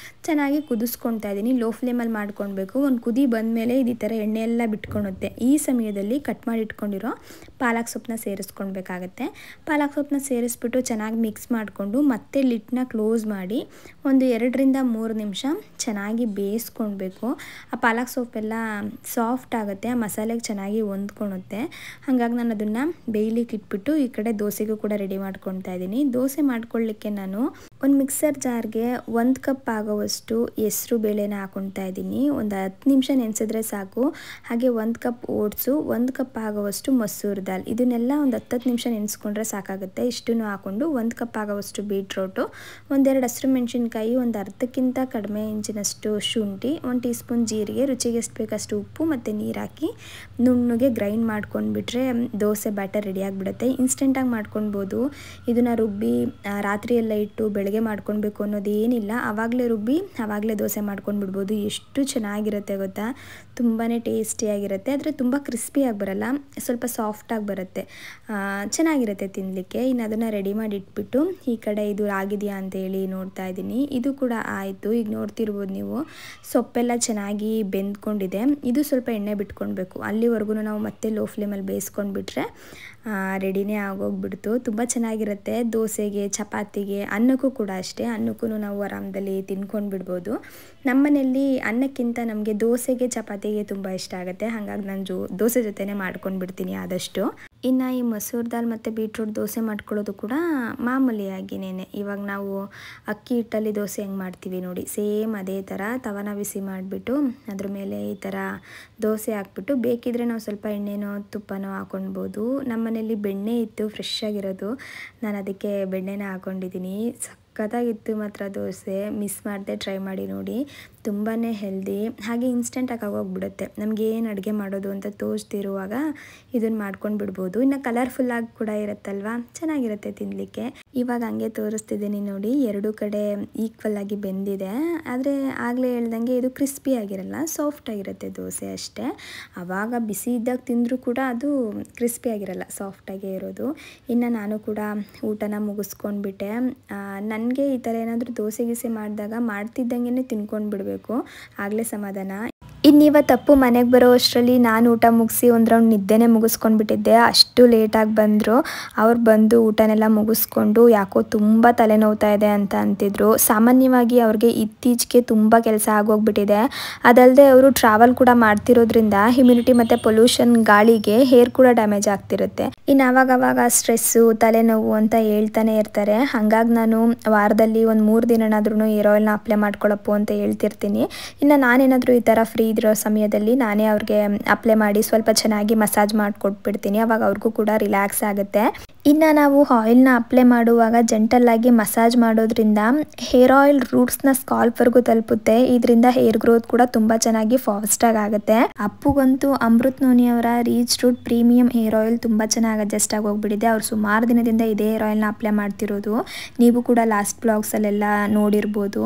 ಚೆನ್ನಾಗಿ ಕುದಿಸ್ಕೊತಾ ಇದ್ದೀನಿ. ಲೋ ಫ್ಲೇಮಲ್ಲಿ ಮಾಡ್ಕೊಳ್ಬೇಕು. ಒಂದು ಕುದಿ ಬಂದಮೇಲೆ ಇದು ಈ ಥರ ಎಣ್ಣೆ ಎಲ್ಲ ಬಿಟ್ಕೊಳುತ್ತೆ. ಈ ಸಮಯದಲ್ಲಿ ಕಟ್ ಮಾಡಿ ಇಟ್ಕೊಂಡಿರೋ ಪಾಲಕ್ ಸೊಪ್ಪನ್ನ ಸೇರಿಸ್ಕೊಳ್ಬೇಕಾಗತ್ತೆ. ಪಾಲಕ್ ಸೊಪ್ಪನ್ನ ಸೇರಿಸ್ಬಿಟ್ಟು ಚೆನ್ನಾಗಿ ಮಿಕ್ಸ್ ಮಾಡಿಕೊಂಡು ಮತ್ತೆ ಲಿಡ್ನ ಕ್ಲೋಸ್ ಮಾಡಿ ಒಂದು 2ರಿಂದ 3 ನಿಮಿಷ ಚೆನ್ನಾಗಿ ಬೇಯಿಸ್ಕೊಳ್ಬೇಕು. ಆ ಪಾಲಕ್ ಸೊಪ್ಪೆಲ್ಲ ಸಾಫ್ಟ್ ಆಗುತ್ತೆ, ಆ ಮಸಾಲೆಗೆ ಚೆನ್ನಾಗಿ ಹೊಂದ್ಕೊಳುತ್ತೆ. ಹಾಗಾಗಿ ನಾನು ಅದನ್ನು ಬೇಯಲಿಕ್ಕೆ ಇಟ್ಬಿಟ್ಟು ಈ ಕಡೆ ದೋಸೆಗೂ ಕೂಡ ರೆಡಿ ಮಾಡ್ಕೊತಾ ಇದ್ದೀನಿ. ದೋಸೆ ಮಾಡ್ಕೊಳ್ಳಿಕ್ಕೆ ನಾನು ಒಂದು ಮಿಕ್ಸರ್ ಜಾರ್ಗೆ 1 ಕಪ್ ಆಗೋವಷ್ಟು ಹೆಸರು ಬೇಳೆನ ಹಾಕ್ಕೊತಾ ಇದ್ದೀನಿ. ಒಂದು 10 ನಿಮಿಷ ನೆನೆಸಿದ್ರೆ ಸಾಕು. ಹಾಗೆ 1 ಕಪ್ ಓಟ್ಸು, 1 ಕಪ್ ಆಗೋವಷ್ಟು ಮಸೂರ್ ದಾಲ್, ಇದನ್ನೆಲ್ಲ ಒಂದು 10 ನಿಮಿಷ ನೆನೆಸ್ಕೊಂಡ್ರೆ ಸಾಕಾಗುತ್ತೆ. ಇಷ್ಟನ್ನು ಹಾಕ್ಕೊಂಡು 1 ಕಪ್ ಆಗೋವಷ್ಟು ಬೀಟ್ರೋಟು, 1-2 ಹಸಿರು ಮೆಣಸಿನ್ಕಾಯಿ, ಒಂದು ಅರ್ಧಕ್ಕಿಂತ ಕಡಿಮೆ ಇಂಚಿನಷ್ಟು ಶುಂಠಿ, 1 ಟೀ ಸ್ಪೂನ್ ಜೀರಿಗೆ, ರುಚಿಗೆ ಎಷ್ಟು ಬೇಕಷ್ಟು ಉಪ್ಪು ಮತ್ತು ನೀರು ಹಾಕಿ ನುಣ್ಣಗೆ ಗ್ರೈಂಡ್ ಮಾಡ್ಕೊಂಡ್ಬಿಟ್ರೆ ದೋಸೆ ಬ್ಯಾಟರ್ ರೆಡಿ ಆಗಿಬಿಡುತ್ತೆ. ಇನ್ಸ್ಟೆಂಟಾಗಿ ಮಾಡ್ಕೊಳ್ಬೋದು. ಇದನ್ನು ರುಬ್ಬಿ ರಾತ್ರಿ ಎಲ್ಲ ಇಟ್ಟು ಬೆಳಗ್ಗೆ ಮಾಡ್ಕೊಳ್ಬೇಕು ಅನ್ನೋದೇನಿಲ್ಲ, ಆವಾಗಲೇ ರುಬ್ಬಿ ಆವಾಗಲೇ ದೋಸೆ ಮಾಡ್ಕೊಂಡು ಬಿಡ್ಬೋದು. ಎಷ್ಟು ಚೆನ್ನಾಗಿರುತ್ತೆ ಗೊತ್ತಾ, ತುಂಬಾ ಟೇಸ್ಟಿಯಾಗಿರುತ್ತೆ. ಆದರೆ ತುಂಬ ಕ್ರಿಸ್ಪಿಯಾಗಿ ಬರಲ್ಲ, ಸ್ವಲ್ಪ ಸಾಫ್ಟಾಗಿ ಬರುತ್ತೆ, ಚೆನ್ನಾಗಿರುತ್ತೆ ತಿನ್ನಲಿಕ್ಕೆ. ಇನ್ನು ಅದನ್ನು ರೆಡಿ ಮಾಡಿ ಇಟ್ಬಿಟ್ಟು ಈ ಕಡೆ ಇದು ಆಗಿದೆಯಾ ಅಂತೇಳಿ ನೋಡ್ತಾ ಇದ್ದೀನಿ. ಇದು ಕೂಡ ಆಯಿತು. ಈಗ ನೋಡ್ತಿರ್ಬೋದು ನೀವು, ಸೊಪ್ಪೆಲ್ಲ ಚೆನ್ನಾಗಿ ಬೆಂದ್ಕೊಂಡಿದೆ. ಇದು ಸ್ವಲ್ಪ ಎಣ್ಣೆ ಬಿಟ್ಕೊಳ್ಬೇಕು. ಅಲ್ಲಿವರೆಗೂ ನಾವು ಮತ್ತೆ ಲೋ ಫ್ಲೇಮಲ್ಲಿ ಬೇಯಿಸ್ಕೊಂಡ್ಬಿಟ್ರೆ ರೆಡಿನೇ ಆಗೋಗ್ಬಿಡ್ತು. ತುಂಬ ಚೆನ್ನಾಗಿರುತ್ತೆ. ದೋಸೆಗೆ, ಚಪಾತಿಗೆ, ಅನ್ನಕ್ಕೂ ಕೂಡ ಅಷ್ಟೇ. ಅನ್ನಕ್ಕೂ ನಾವು ಆರಾಮದಲ್ಲಿ ತಿನ್ಕೊಂಡು ಬಿಡ್ಬೋದು. ನಮ್ಮನೆಯಲ್ಲಿ ಅನ್ನಕ್ಕಿಂತ ನಮಗೆ ದೋಸೆಗೆ, ಚಪಾತಿಗೆ ತುಂಬ ಇಷ್ಟ ಆಗುತ್ತೆ, ಹಾಗಾಗಿ ನಾನು ದೋಸೆ ಜೊತೆನೇ ಮಾಡ್ಕೊಂಡು ಬಿಡ್ತೀನಿ ಆದಷ್ಟು. ಇನ್ನು ಈ ಮಸೂರ್ ದಾಲ್ ಮತ್ತು ಬೀಟ್ರೂಟ್ ದೋಸೆ ಮಾಡ್ಕೊಳ್ಳೋದು ಕೂಡ ಮಾಮೂಲಿಯಾಗಿನೇ. ಇವಾಗ ನಾವು ಅಕ್ಕಿ ಹಿಟ್ಟಲ್ಲಿ ದೋಸೆ ಹೆಂಗೆ ಮಾಡ್ತೀವಿ ನೋಡಿ, ಸೇಮ್ ಅದೇ ಥರ ತವನ ಬಿಸಿ ಮಾಡಿಬಿಟ್ಟು ಅದ್ರ ಮೇಲೆ ಈ ಥರ ದೋಸೆ ಹಾಕ್ಬಿಟ್ಟು ಬೇಕಿದ್ರೆ ನಾವು ಸ್ವಲ್ಪ ಎಣ್ಣೆನೋ ತುಪ್ಪನೋ ಹಾಕ್ಕೊಳ್ಬೋದು. ನಮ್ಮ ಮನೇಲಿ ಬೆಣ್ಣೆ ಇತ್ತು ಫ್ರೆಶ್ ಆಗಿರೋದು, ನಾನು ಅದಕ್ಕೆ ಬೆಣ್ಣೆನ ಹಾಕ್ಕೊಂಡಿದ್ದೀನಿ. ಸಖತ್ತಾಗಿತ್ತು ಮಾತ್ರ ದೋಸೆ. ಮಿಸ್ ಮಾಡದೆ ಟ್ರೈ ಮಾಡಿ ನೋಡಿ, ತುಂಬಾ ಹೆಲ್ದಿ, ಹಾಗೆ ಇನ್ಸ್ಟೆಂಟಾಗಿ ಆಗೋಗ್ಬಿಡುತ್ತೆ. ನಮಗೆ ಏನು ಅಡುಗೆ ಮಾಡೋದು ಅಂತ ತೋಚ್ತಿರುವಾಗ ಇದನ್ನು ಮಾಡ್ಕೊಂಡು ಬಿಡ್ಬೋದು. ಇನ್ನು ಕಲರ್ಫುಲ್ಲಾಗಿ ಕೂಡ ಇರುತ್ತಲ್ವ, ಚೆನ್ನಾಗಿರುತ್ತೆ ತಿನ್ನಲಿಕ್ಕೆ. ಇವಾಗ ಹಂಗೆ ತೋರಿಸ್ತಿದ್ದೀನಿ ನೋಡಿ, ಎರಡೂ ಕಡೆ ಈಕ್ವಲ್ ಆಗಿ ಬೆಂದಿದೆ. ಆದರೆ ಆಗಲೇ ಹೇಳ್ದಂಗೆ ಇದು ಕ್ರಿಸ್ಪಿ ಆಗಿರಲ್ಲ, ಸಾಫ್ಟ್ ಆಗಿರುತ್ತೆ ದೋಸೆ ಅಷ್ಟೇ. ಆವಾಗ ಬಿಸಿ ಇದ್ದಾಗ ತಿಂದರೂ ಕೂಡ ಅದು ಕ್ರಿಸ್ಪಿ ಆಗಿರಲ್ಲ, ಸಾಫ್ಟಾಗೇ ಇರೋದು. ಇನ್ನು ನಾನು ಕೂಡ ಊಟನ ಮುಗಿಸ್ಕೊಂಡ್ಬಿಟ್ಟೆ. ನನಗೆ ಈ ಥರ ಏನಾದರೂ ದೋಸೆ ಗೀಸೆ ಮಾಡಿದಾಗ ಮಾಡ್ತಿದ್ದಂಗೆ ತಿನ್ಕೊಂಡು ಬಿಡಬೇಕು, ಆಗಲೇ ಸಮಾಧಾನ. ಇನ್ನಿವತ್ತಪ್ಪು ಮನೆಗೆ ಬರೋ ಅಷ್ಟರಲ್ಲಿ ನಾನು ಊಟ ಮುಗಿಸಿ ಒಂದು ರೌಂಡ್ ನಿದ್ದೆನೇ ಮುಗಿಸ್ಕೊಂಡ್ಬಿಟ್ಟಿದ್ದೆ. ಅಷ್ಟು ಲೇಟಾಗಿ ಬಂದರು. ಅವ್ರು ಬಂದು ಊಟನೆಲ್ಲ ಮುಗಿಸ್ಕೊಂಡು ಯಾಕೋ ತುಂಬ ತಲೆನೋವ್ತಾ ಇದೆ ಅಂತ ಅಂತಿದ್ರು. ಸಾಮಾನ್ಯವಾಗಿ ಅವ್ರಿಗೆ ಇತ್ತೀಚೆಗೆ ತುಂಬ ಕೆಲಸ ಆಗೋಗ್ಬಿಟ್ಟಿದೆ. ಅದಲ್ಲದೆ ಅವರು ಟ್ರಾವೆಲ್ ಕೂಡ ಮಾಡ್ತಿರೋದ್ರಿಂದ ಹ್ಯುಮಿಡಿಟಿ ಮತ್ತು ಪೊಲ್ಯೂಷನ್ ಗಾಳಿಗೆ ಹೇರ್ ಕೂಡ ಡ್ಯಾಮೇಜ್ ಆಗ್ತಿರುತ್ತೆ. ಇನ್ನು ಆವಾಗವಾಗ ಸ್ಟ್ರೆಸ್ಸು, ತಲೆನೋವು ಅಂತ ಹೇಳ್ತಾನೆ ಇರ್ತಾರೆ. ಹಾಗಾಗಿ ನಾನು ವಾರದಲ್ಲಿ ಒಂದು 3 ದಿನನಾದ್ರೂ ಹೇರ್ ಆಯಿಲ್ನ ಅಪ್ಲೈ ಮಾಡ್ಕೊಳ್ಳಪ್ಪು ಅಂತ ಹೇಳ್ತಿರ್ತೀನಿ. ಇನ್ನು ನಾನೇನಾದರೂ ಈ ಥರ ಫ್ರೀ ಇರೋ ಸಮಯದಲ್ಲಿ ನಾನೇ ಅವ್ರಿಗೆ ಅಪ್ಲೈ ಮಾಡಿ ಸ್ವಲ್ಪ ಚೆನ್ನಾಗಿ ಮಸಾಜ್ ಮಾಡಿಕೊಟ್ಬಿಡ್ತೀನಿ. ಅವಾಗ ಅವ್ರಿಗೂ ಕೂಡ ರಿಲ್ಯಾಕ್ಸ್ ಆಗುತ್ತೆ. ಇನ್ನು ನಾವು ಆಯಿಲ್ನ ಅಪ್ಲೈ ಮಾಡುವಾಗ ಜೆಂಟಲ್ಲಾಗಿ ಮಸಾಜ್ ಮಾಡೋದ್ರಿಂದ ಹೇರ್ ಆಯಿಲ್ ರೂಟ್ಸ್ನ ಸ್ಕಾಲ್ಪ್ವರೆಗೂ ತಲುಪುತ್ತೆ. ಇದರಿಂದ ಹೇರ್ ಗ್ರೋತ್ ಕೂಡ ತುಂಬ ಚೆನ್ನಾಗಿ ಫಾಸ್ಟಾಗಿ ಆಗುತ್ತೆ. ಅಪ್ಪುಗಂತೂ ಅಮೃತ್ ನೋನಿಯವರ reach root premium hair oil ತುಂಬ ಚೆನ್ನಾಗಿ ಅಡ್ಜಸ್ಟ್ ಆಗಿ ಹೋಗ್ಬಿಟ್ಟಿದೆ. ಅವ್ರು ಸುಮಾರು ದಿನದಿಂದ ಇದೇ ಹೇರ್ ಆಯಿಲ್ನ ಅಪ್ಲೈ ಮಾಡ್ತಿರೋದು. ನೀವು ಕೂಡ ಲಾಸ್ಟ್ ಬ್ಲಾಗ್ಸಲ್ಲೆಲ್ಲ ನೋಡಿರ್ಬೋದು.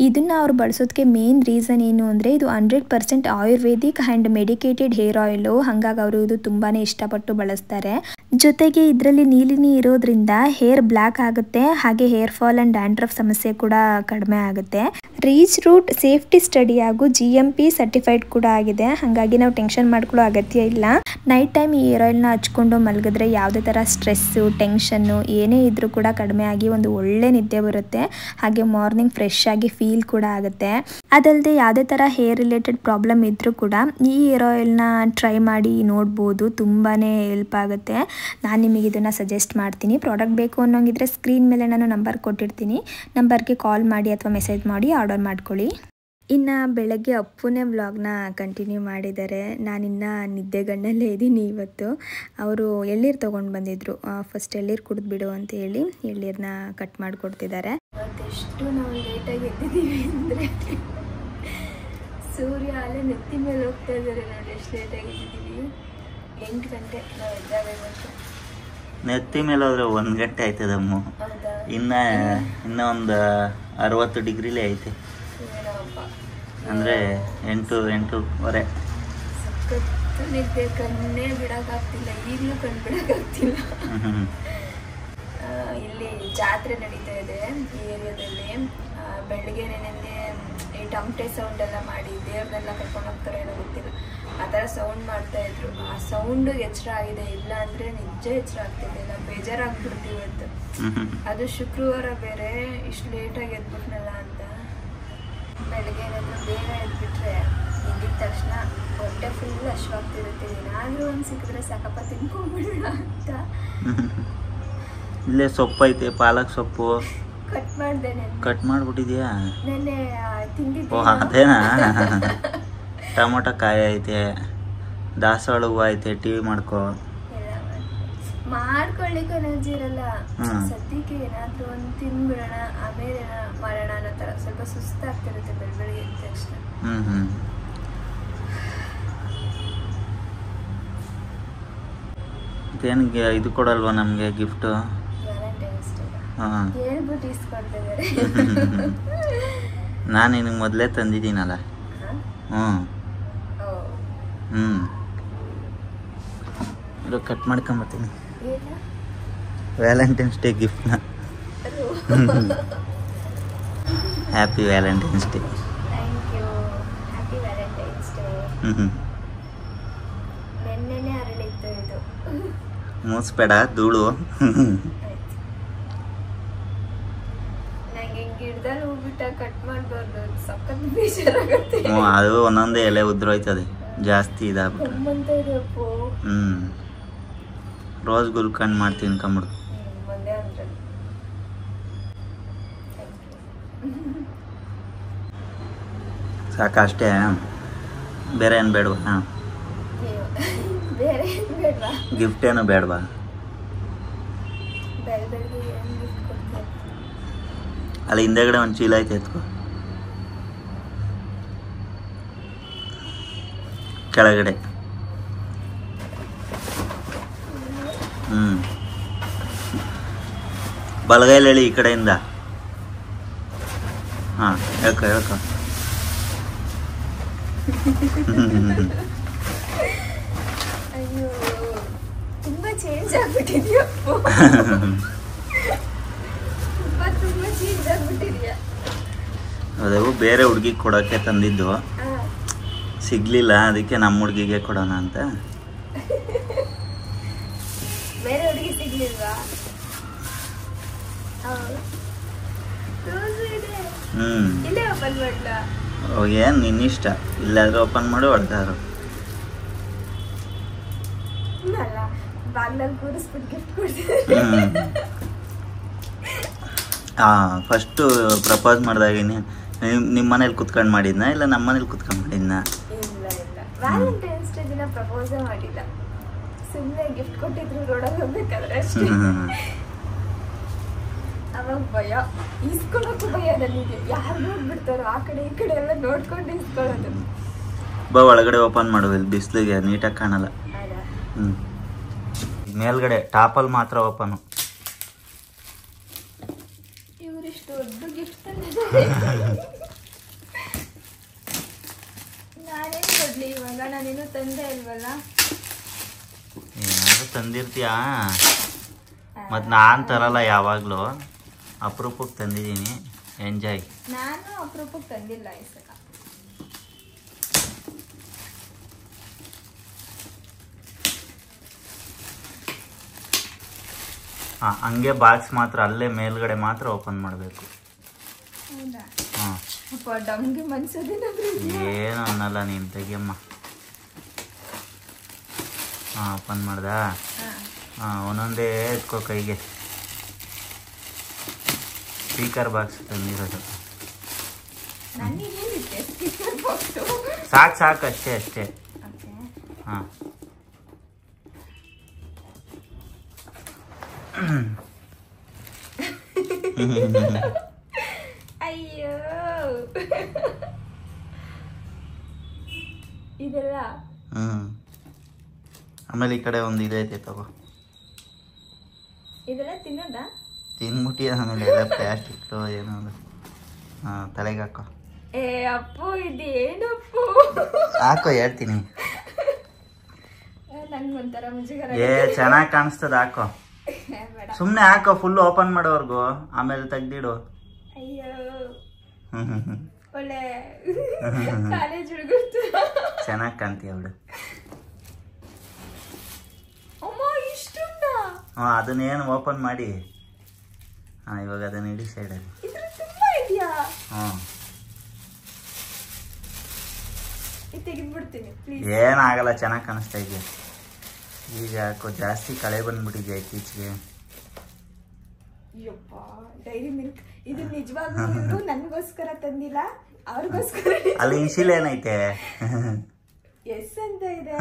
ಇದನ್ನು ಅವ್ರು ಬಳಸೋದಕ್ಕೆ ಮೇನ್ ರೀಸನ್ ಏನು ಅಂದರೆ ಇದು 100% Ayurvedic and medicated hair oil. ಹಾಗಾಗಿ ಅವರು ಇದು ತುಂಬಾ ಇಷ್ಟಪಟ್ಟು ಬಳಸ್ತಾರೆ. ಜೊತೆಗೆ ಇದರಲ್ಲಿ ನೀಲಿನಿ ಇರೋದ್ರಿಂದ ಹೇರ್ ಬ್ಲ್ಯಾಕ್ ಆಗುತ್ತೆ, ಹಾಗೆ ಹೇರ್ ಫಾಲ್ ಆ್ಯಂಡ್ ಡ್ಯಾಂಡ್ರಫ್ ಸಮಸ್ಯೆ ಕೂಡ ಕಡಿಮೆ ಆಗುತ್ತೆ. ರೀಚ್ ರೂಟ್ ಸೇಫ್ಟಿ ಸ್ಟಡಿ ಹಾಗೂ GMP ಸರ್ಟಿಫೈಡ್ ಕೂಡ ಆಗಿದೆ. ಹಾಗಾಗಿ ನಾವು ಟೆನ್ಷನ್ ಮಾಡ್ಕೊಳ್ಳೋ ಅಗತ್ಯ ಇಲ್ಲ. ನೈಟ್ ಟೈಮ್ ಈ ಹೇರ್ ಆಯಿಲ್ನ ಹಚ್ಕೊಂಡು ಮಲಗಿದ್ರೆ ಯಾವುದೇ ಥರ ಸ್ಟ್ರೆಸ್ಸು, ಟೆನ್ಷನ್ನು ಏನೇ ಇದ್ರೂ ಕೂಡ ಕಡಿಮೆ ಆಗಿ ಒಂದು ಒಳ್ಳೆ ನಿದ್ದೆ ಬರುತ್ತೆ. ಹಾಗೆ ಮಾರ್ನಿಂಗ್ ಫ್ರೆಶ್ ಆಗಿ ಫೀಲ್ ಕೂಡ ಆಗುತ್ತೆ. ಅದಲ್ಲದೆ ಯಾವುದೇ ಥರ ಹೇರ್ ರಿಲೇಟೆಡ್ ಪ್ರಾಬ್ಲಮ್ ಇದ್ದರೂ ಕೂಡ ಈ ಹೇರ್ ಆಯಿಲ್ನ ಟ್ರೈ ಮಾಡಿ ನೋಡ್ಬೋದು, ತುಂಬಾ ಹೆಲ್ಪ್ ಆಗುತ್ತೆ. ನಾನು ನಿಮಗೆ ಇದನ್ನು ಸಜೆಸ್ಟ್ ಮಾಡ್ತೀನಿ. ಪ್ರಾಡಕ್ಟ್ ಬೇಕು ಅನ್ನೋಂಗಿದ್ರೆ ಸ್ಕ್ರೀನ್ ಮೇಲೆ ನಾನು ನಂಬರ್ ಕೊಟ್ಟಿರ್ತೀನಿ, ನಂಬರ್ಗೆ ಕಾಲ್ ಮಾಡಿ ಅಥವಾ ಮೆಸೇಜ್ ಮಾಡಿ ಆರ್ಡರ್ ಮಾಡ್ಕೊಳ್ಳಿ. ಇನ್ನು ಬೆಳಗ್ಗೆ ಅಪ್ಪುನೇ ವ್ಲಾಗ್ನ ಕಂಟಿನ್ಯೂ ಮಾಡಿದ್ದಾರೆ. ನಾನಿನ್ನು ನಿದ್ದೆಗಣ್ಣಲ್ಲೇ ಇದ್ದೀನಿ ಇವತ್ತು. ಅವರು ಎಳ್ಳೀರು ತೊಗೊಂಡು ಬಂದಿದ್ರು. ಫಸ್ಟ್ ಎಳ್ಳೀರು ಕುಡಿದ್ಬಿಡು ಅಂತ ಹೇಳಿ ಎಳ್ಳೀರನ್ನ ಕಟ್ ಮಾಡಿಕೊಡ್ತಿದ್ದಾರೆ.
ಇವತ್ತೆಷ್ಟು ನಾವು ಲೇಟಾಗಿ ಎದ್ದಿದ್ದೀವಿ ಅಂದರೆ ಸೂರ್ಯ ಅಲ್ಲೇ ನೆತ್ತಿ ಮೇಲೆ ಹೋಗ್ತಾ ಇದ್ದಾರೆ ನೋಡಿ. ಎಷ್ಟು ಲೇಟಾಗಿ ಎದ್ದಿದ್ದೀವಿ, 8 ಗಂಟೆ ನಾವು ಎದ್ದಾಗಬೇಕು.
ನೆತ್ತಿ ಮೇಲೆ ಹೋದ್ರೆ 1 ಗಂಟೆ ಆಯ್ತದಮ್ಮ. ಇನ್ನ ಒಂದು 60 ಡಿಗ್ರಿಲೇ ಐತೆ, ಅಂದರೆ 8-8:15.
ಸಖತ್ತು ನಿದ್ದೆ, ಕಣ್ಣೇ ಬಿಡೋಕ್ಕಾಗ್ತಿಲ್ಲ. ಈಗಲೂ ಕಣ್ಣು ಬಿಡೋಕ್ಕಾಗ್ತಿಲ್ಲ. ಇಲ್ಲಿ ಜಾತ್ರೆ ನಡೀತಾ ಇದೆ ಈ ಏರಿಯಾದಲ್ಲಿ. ಬೆಳಗ್ಗೆನೇ ಈ ಟಮಟೆ ಸೌಂಡ್ ಎಲ್ಲ ಮಾಡಿ ದೇವ್ರನ್ನೆಲ್ಲ ಕರ್ಕೊಂಡು ಹೋಗ್ತಾರೆ ಏನೋ ಗೊತ್ತಿಲ್ಲ, ಆ ಥರ ಸೌಂಡ್ ಮಾಡ್ತಾ ಇದ್ರು. ಆ ಸೌಂಡಿಗೆ ಎಚ್ಚರ ಆಗಿದೆ, ಇಲ್ಲ ಅಂದರೆ ನಿಜ ಎಚ್ಚರ ಆಗ್ತಿರ್ಲಿಲ್ಲ. ಬೇಜಾರಾಗ್ಬಿಡ್ತೀವಿ ಇವತ್ತು. ಅದು ಶುಕ್ರವಾರ ಬೇರೆ, ಇಷ್ಟು ಲೇಟಾಗಿ ಎದ್ಬಿಟ್ನಲ್ಲ ಅಂತ. ಬೆಳಗ್ಗೆ ಏನಾದರೂ ಬೇಗ ಎದ್ಬಿಟ್ರೆ ಎದ್ದಿದ ತಕ್ಷಣ ಹೊಟ್ಟೆ ಫುಲ್ ಹಶ್ವಾಗ್ತಿರುತ್ತೆ. ಏನಾದರೂ ಒಂದು ಸಿಕ್ಕಿದ್ರೆ ಸಾಕಪ್ಪ ತಿನ್ಕೊಂಡ್ಬಿಡೋಣ ಅಂತ.
ಇಲ್ಲೇ ಸೊಪ್ಪು ಐತೆ, ಪಾಲಕ್ ಸೊಪ್ಪು
ಕಟ್ ಮಾಡಿದೆ.
ಕಟ್ ಮಾಡಿಬಿಟ್ಟಿದ್ಯಾ?
ನೆನ್ನೆ ತಿಂದಿದ್ದೆ.
ಅದೇನಾ? ಟೊಮೊಟೊ ಕಾಯಿ ಐತೆ, ದಾಸವಾಳ ಹೂವು ಐತೆ. ಟಿವಿ ಮಾಡ್ಕೊ.
ಮಾಡ್ಕೊಳ್ಳಿಕ್ಕೆ ಎನರ್ಜಿ ಇರಲ್ಲ. ಸದ್ಯಕ್ಕೆ ಏನಾದರೂ ಒಂದು ತಿನ್ಬಿಡೋಣ, ಆಮೇಲೆ ಮಾಡೋಣ ಅನ್ನೋ ಥರ ಸ್ವಲ್ಪ ಸುಸ್ತಾಗ್ತಿರುತ್ತೆ ಬೆಳಗ್ಗೆ ಎದ್ದ ತಕ್ಷಣ.
ಏನಿಗೆ ಇದು ಕೊಡಲ್ವಾ ನಮಗೆ ಗಿಫ್ಟು?
ವ್ಯಾಲೆಂಟೈನ್ಸ್ ಡೇ ಹೇಳ್ಬಿಟ್ಟು ಇಸ್ಕೊಳ್ತಿದ್ದಾರೆ.
ನಾನು ನಿನಗೆ ಮೊದಲೇ ತಂದಿದ್ದೀನಲ್ಲ. ಇದು ಕಟ್ ಮಾಡ್ಕೊಂಬತ್ತೀನಿ, ವ್ಯಾಲೆಂಟೈನ್ಸ್ ಡೇ ಗಿಫ್ಟ್ನ. Happy Valentine's day.
Thank you. Happy Valentine's Day. ನೆನ್ನೆನೇ ಅರಳಿತ್ತು ಇದು.
ಮೂಸ್ಬೇಡ, ಧೂಳು.
ನಂಗೆ ಹಿಂಗೆ ಗಿಡದಲ್ಲಿ ಹೋಗ್ಬಿಟ್ಟ ಕಟ್ ಮಾಡಬಾರ್ದು, ಸಖತ್ ಬೇಜಾರಾಗುತ್ತೆ.
ಅದು ಒಂದೊಂದೇ ಎಲೆ ಉದ್ರೋಯ್ತದೆ, ಜಾಸ್ತಿ ಇದಾಗ್ಬಿಟ್ಟು. ರೋಸ್ ಗುಲ್ಕಂಡ್ ಮಾಡ್ತೀನಿ ಕಂಬಿಡು.
ಒಂದೇ ಅಂದ್ರೆ
ಸಾಕಷ್ಟೇ, ಬೇರೆ ಏನು ಬೇಡವಾ?
ಬೇರೆ ಏನು ಬೇಡವಾ?
ಗಿಫ್ಟ್ ಏನು ಬೇಡವಾ?
ಅಲ್ಲಿ ಹಿಂದೆಗಡೆ ಒಂದು ಚೀಲ ಐತೆ ಎತ್ಕೊ. ಕೆಳಗಡೆ. ಬಲಗೈಲಿ ಹೇಳಿ ಈ ಕಡೆಯಿಂದ. ಹಾಂ ಹೇಳ್ಕೊ.
ಅಯ್ಯೋ ತುಂಬಾ ಚೇಂಜ್ ಆಗ್ಬಿಟ್ಟಿದ್ಯಪ್ಪ. ತುಂಬಾ ಚೇಂಜ್ ಆಗ್ಬಿಟ್ಟಿದ್ಯಾ.
ಅದು ಬೇರೆ ಹುಡುಗಿಗೆ ಕೊಡೋಕ್ಕೆ ತಂದಿದ್ದು, ಸಿಗ್ಲಿಲ್ಲ, ಅದಕ್ಕೆ ನಮ್ಮ ಹುಡುಗಿಗೆ ಕೊಡೋಣ ಅಂತ.
ಬೇರೆ ಹುಡುಗಿ ಸಿಗ್ಲಿಲ್ವಾ? ಇಲ್ಲೇ ಓಪನ್ ಮಾಡ್ಲಾ?
ಏನು ನಿನ್ನಿಷ್ಟ, ಇಲ್ಲಾದ್ರೂ ಓಪನ್ ಮಾಡಿ ಹೊಡ್ದಾರು.
ಅಲ್ಲ ಬಾಗ್ಲಲ್ಲಿ ಕೂರಿಸ್ಬಿಟ್ಟು ಗಿಫ್ಟ್ ಕೊಡ್ತಿದ್ದೆ.
ಫಸ್ಟು ಪ್ರಪೋಸ್ ಮಾಡಿದಾಗಿನಿ ನಿಮ್ಮ ಮನೇಲಿ ಕುತ್ಕೊಂಡು ಮಾಡಿದ್ನಾ ಇಲ್ಲ ನಮ್ಮ ಮನೇಲಿ ಕುತ್ಕೊಂಡು ಮಾಡಿದ್ನಾ?
ಇಲ್ಲ ವ್ಯಾಲೆಂಟೈನ್ಸ್ ಡೇ ದಿನ ಪ್ರಪೋಸೇ ಮಾಡಿಲ್ಲ, ಸುಮ್ಮನೆ ಗಿಫ್ಟ್ ಕೊಟ್ಟಿದ್ರು ರೋಡಲ್ಲಿ ಹೋಗ್ಬೇಕಾದ್ರೆ ಅಷ್ಟೇ. ಅವಾಗ ಭಯ, ಇಸ್ಕೊಳ್ಳೋಕ್ಕೂ ಭಯ ನನಗೆ. ಯಾರು ನೋಡ್ಬಿಡ್ತಾರೋ ಆ ಕಡೆ ಈ ಕಡೆ ಎಲ್ಲ ನೋಡ್ಕೊಂಡು ಇಸ್ಕೊಳ್ಳೋದು.
ಬಾ ಒಳಗಡೆ ಓಪನ್ ಮಾಡುವಿಲ್ಲ, ಬಿಸಿಲಿಗೆ ನೀಟಾಗಿ ಕಾಣಲ್ಲ. ಮೇಲ್ಗಡೆ ಟಾಪಲ್ಲಿ ಮಾತ್ರ ಓಪನು.
ಇವರಿಷ್ಟು ದೊಡ್ಡ ಗಿಫ್ಟ್ ತಂದಿದ್ದಾರೆ. ನಾನೇನು ಕೊಡ್ಲಿ ಇವಾಗ? ನಾನೇನು ತಂದೆ ಇಲ್ವಲ್ಲ.
ಏನಾದ್ರು ತಂದಿರ್ತೀಯಾ? ಮತ್ತು ನಾನು ತರಲ್ಲ ಯಾವಾಗಲೂ, ಅಪರೂಪಕ್ಕೆ ತಂದಿದ್ದೀನಿ. ಎಂಜಾಯ್.
ನಾನು ಅಪರೂಪಕ್ಕೆ ತಂದಿಲ್ಲ ಈ ಸಲ.
ಹಂಗೆ ಬಾಕ್ಸ್ ಮಾತ್ರ ಅಲ್ಲೇ ಮೇಲ್ಗಡೆ ಮಾತ್ರ ಓಪನ್ ಮಾಡಬೇಕು. ಹಾಂ ಏನು ಅನ್ನಲ್ಲ, ನೀನು ತೆಗಿಯಮ್ಮ. ಹಾಂ ಓಪನ್ ಮಾಡ್ದಾ? ಹಾಂ ಒಂದೊಂದೇ ಎತ್ಕೋ ಕೈಗೆ. ಸ್ಪೀಕರ್ ಬಾಕ್ಸ್ ತಂದಿರೋದು. ಸಾಕು ಅಷ್ಟೇ. ಹಾಂ
ಅಯ್ಯೋ ಇದೆಲ್ಲ.
ಆಮೇಲೆ ಈ ಕಡೆ ಒಂದು ಇದೈತೆ ತಗೋ.
ಇದೆಲ್ಲ ತಿನ್ನೋದಾ?
ತಿನ್ಬಿಟ್ಟಿ ಆಮೇಲೆ ಎಲ್ಲ ಪ್ಲಾಸ್ಟಿಕ್ ಏನೋ ತಲೆಗೆ ಹಾಕೋ.
ಏ ಅಪ್ಪು ಇದೇನಪ್ಪು?
ಹಾಕೋ ಹೇಳ್ತೀನಿ.
ನನ್ಗೊಂಥರ ಮುಜುಗರ.
ಚೆನ್ನಾಗಿ ಕಾಣಿಸ್ತದ, ಹಾಕೋ. ಸುಮ್ಮನೆ ಹಾಕೋ, ಫುಲ್ ಓಪನ್ ಮಾಡೋವರ್ಗು, ಆಮೇಲೆ ತೆಗ್ದಿಡು.
ಅಯ್ಯೋ ಒಳ್ಳೆ ಕಾಲೇಜ್ ಹುಡುಗರ್ತು.
ಚೆನ್ನಾಗಿ ಕಾಣ್ತೀಯ ಅವಳು. ಅದನ್ನೇನು ಓಪನ್ ಮಾಡಿ. ಹಾಂ ಇವಾಗ ಅದನ್ನ ಇಡಿ ಸೈಡಲ್ಲಿ. ಏನಾಗಲ್ಲ, ಚೆನ್ನಾಗಿ ಕಾಣಿಸ್ತಾ ಇದೆಯಾ. ಈಗ ಯಾಕೋ ಜಾಸ್ತಿ ಕಳೆ ಬಂದ್ಬಿಟ್ಟಿದ್ಯಾ ಇತ್ತೀಚೆಗೆ.
ಡೈರಿ ಮಿಲ್ಕ್ ಇದು ನಿಜವಾಗ್ಲೂ ನನಗೋಸ್ಕರ ತಂದಿಲ್ಲ, ಅವ್ರಿಗೋಸ್ಕರ.
ಅಲ್ಲಿ ಇನ್ಶಿಲ್ ಏನೈತೆ?
ಎಸ್ ಅಂತ ಇದೆ.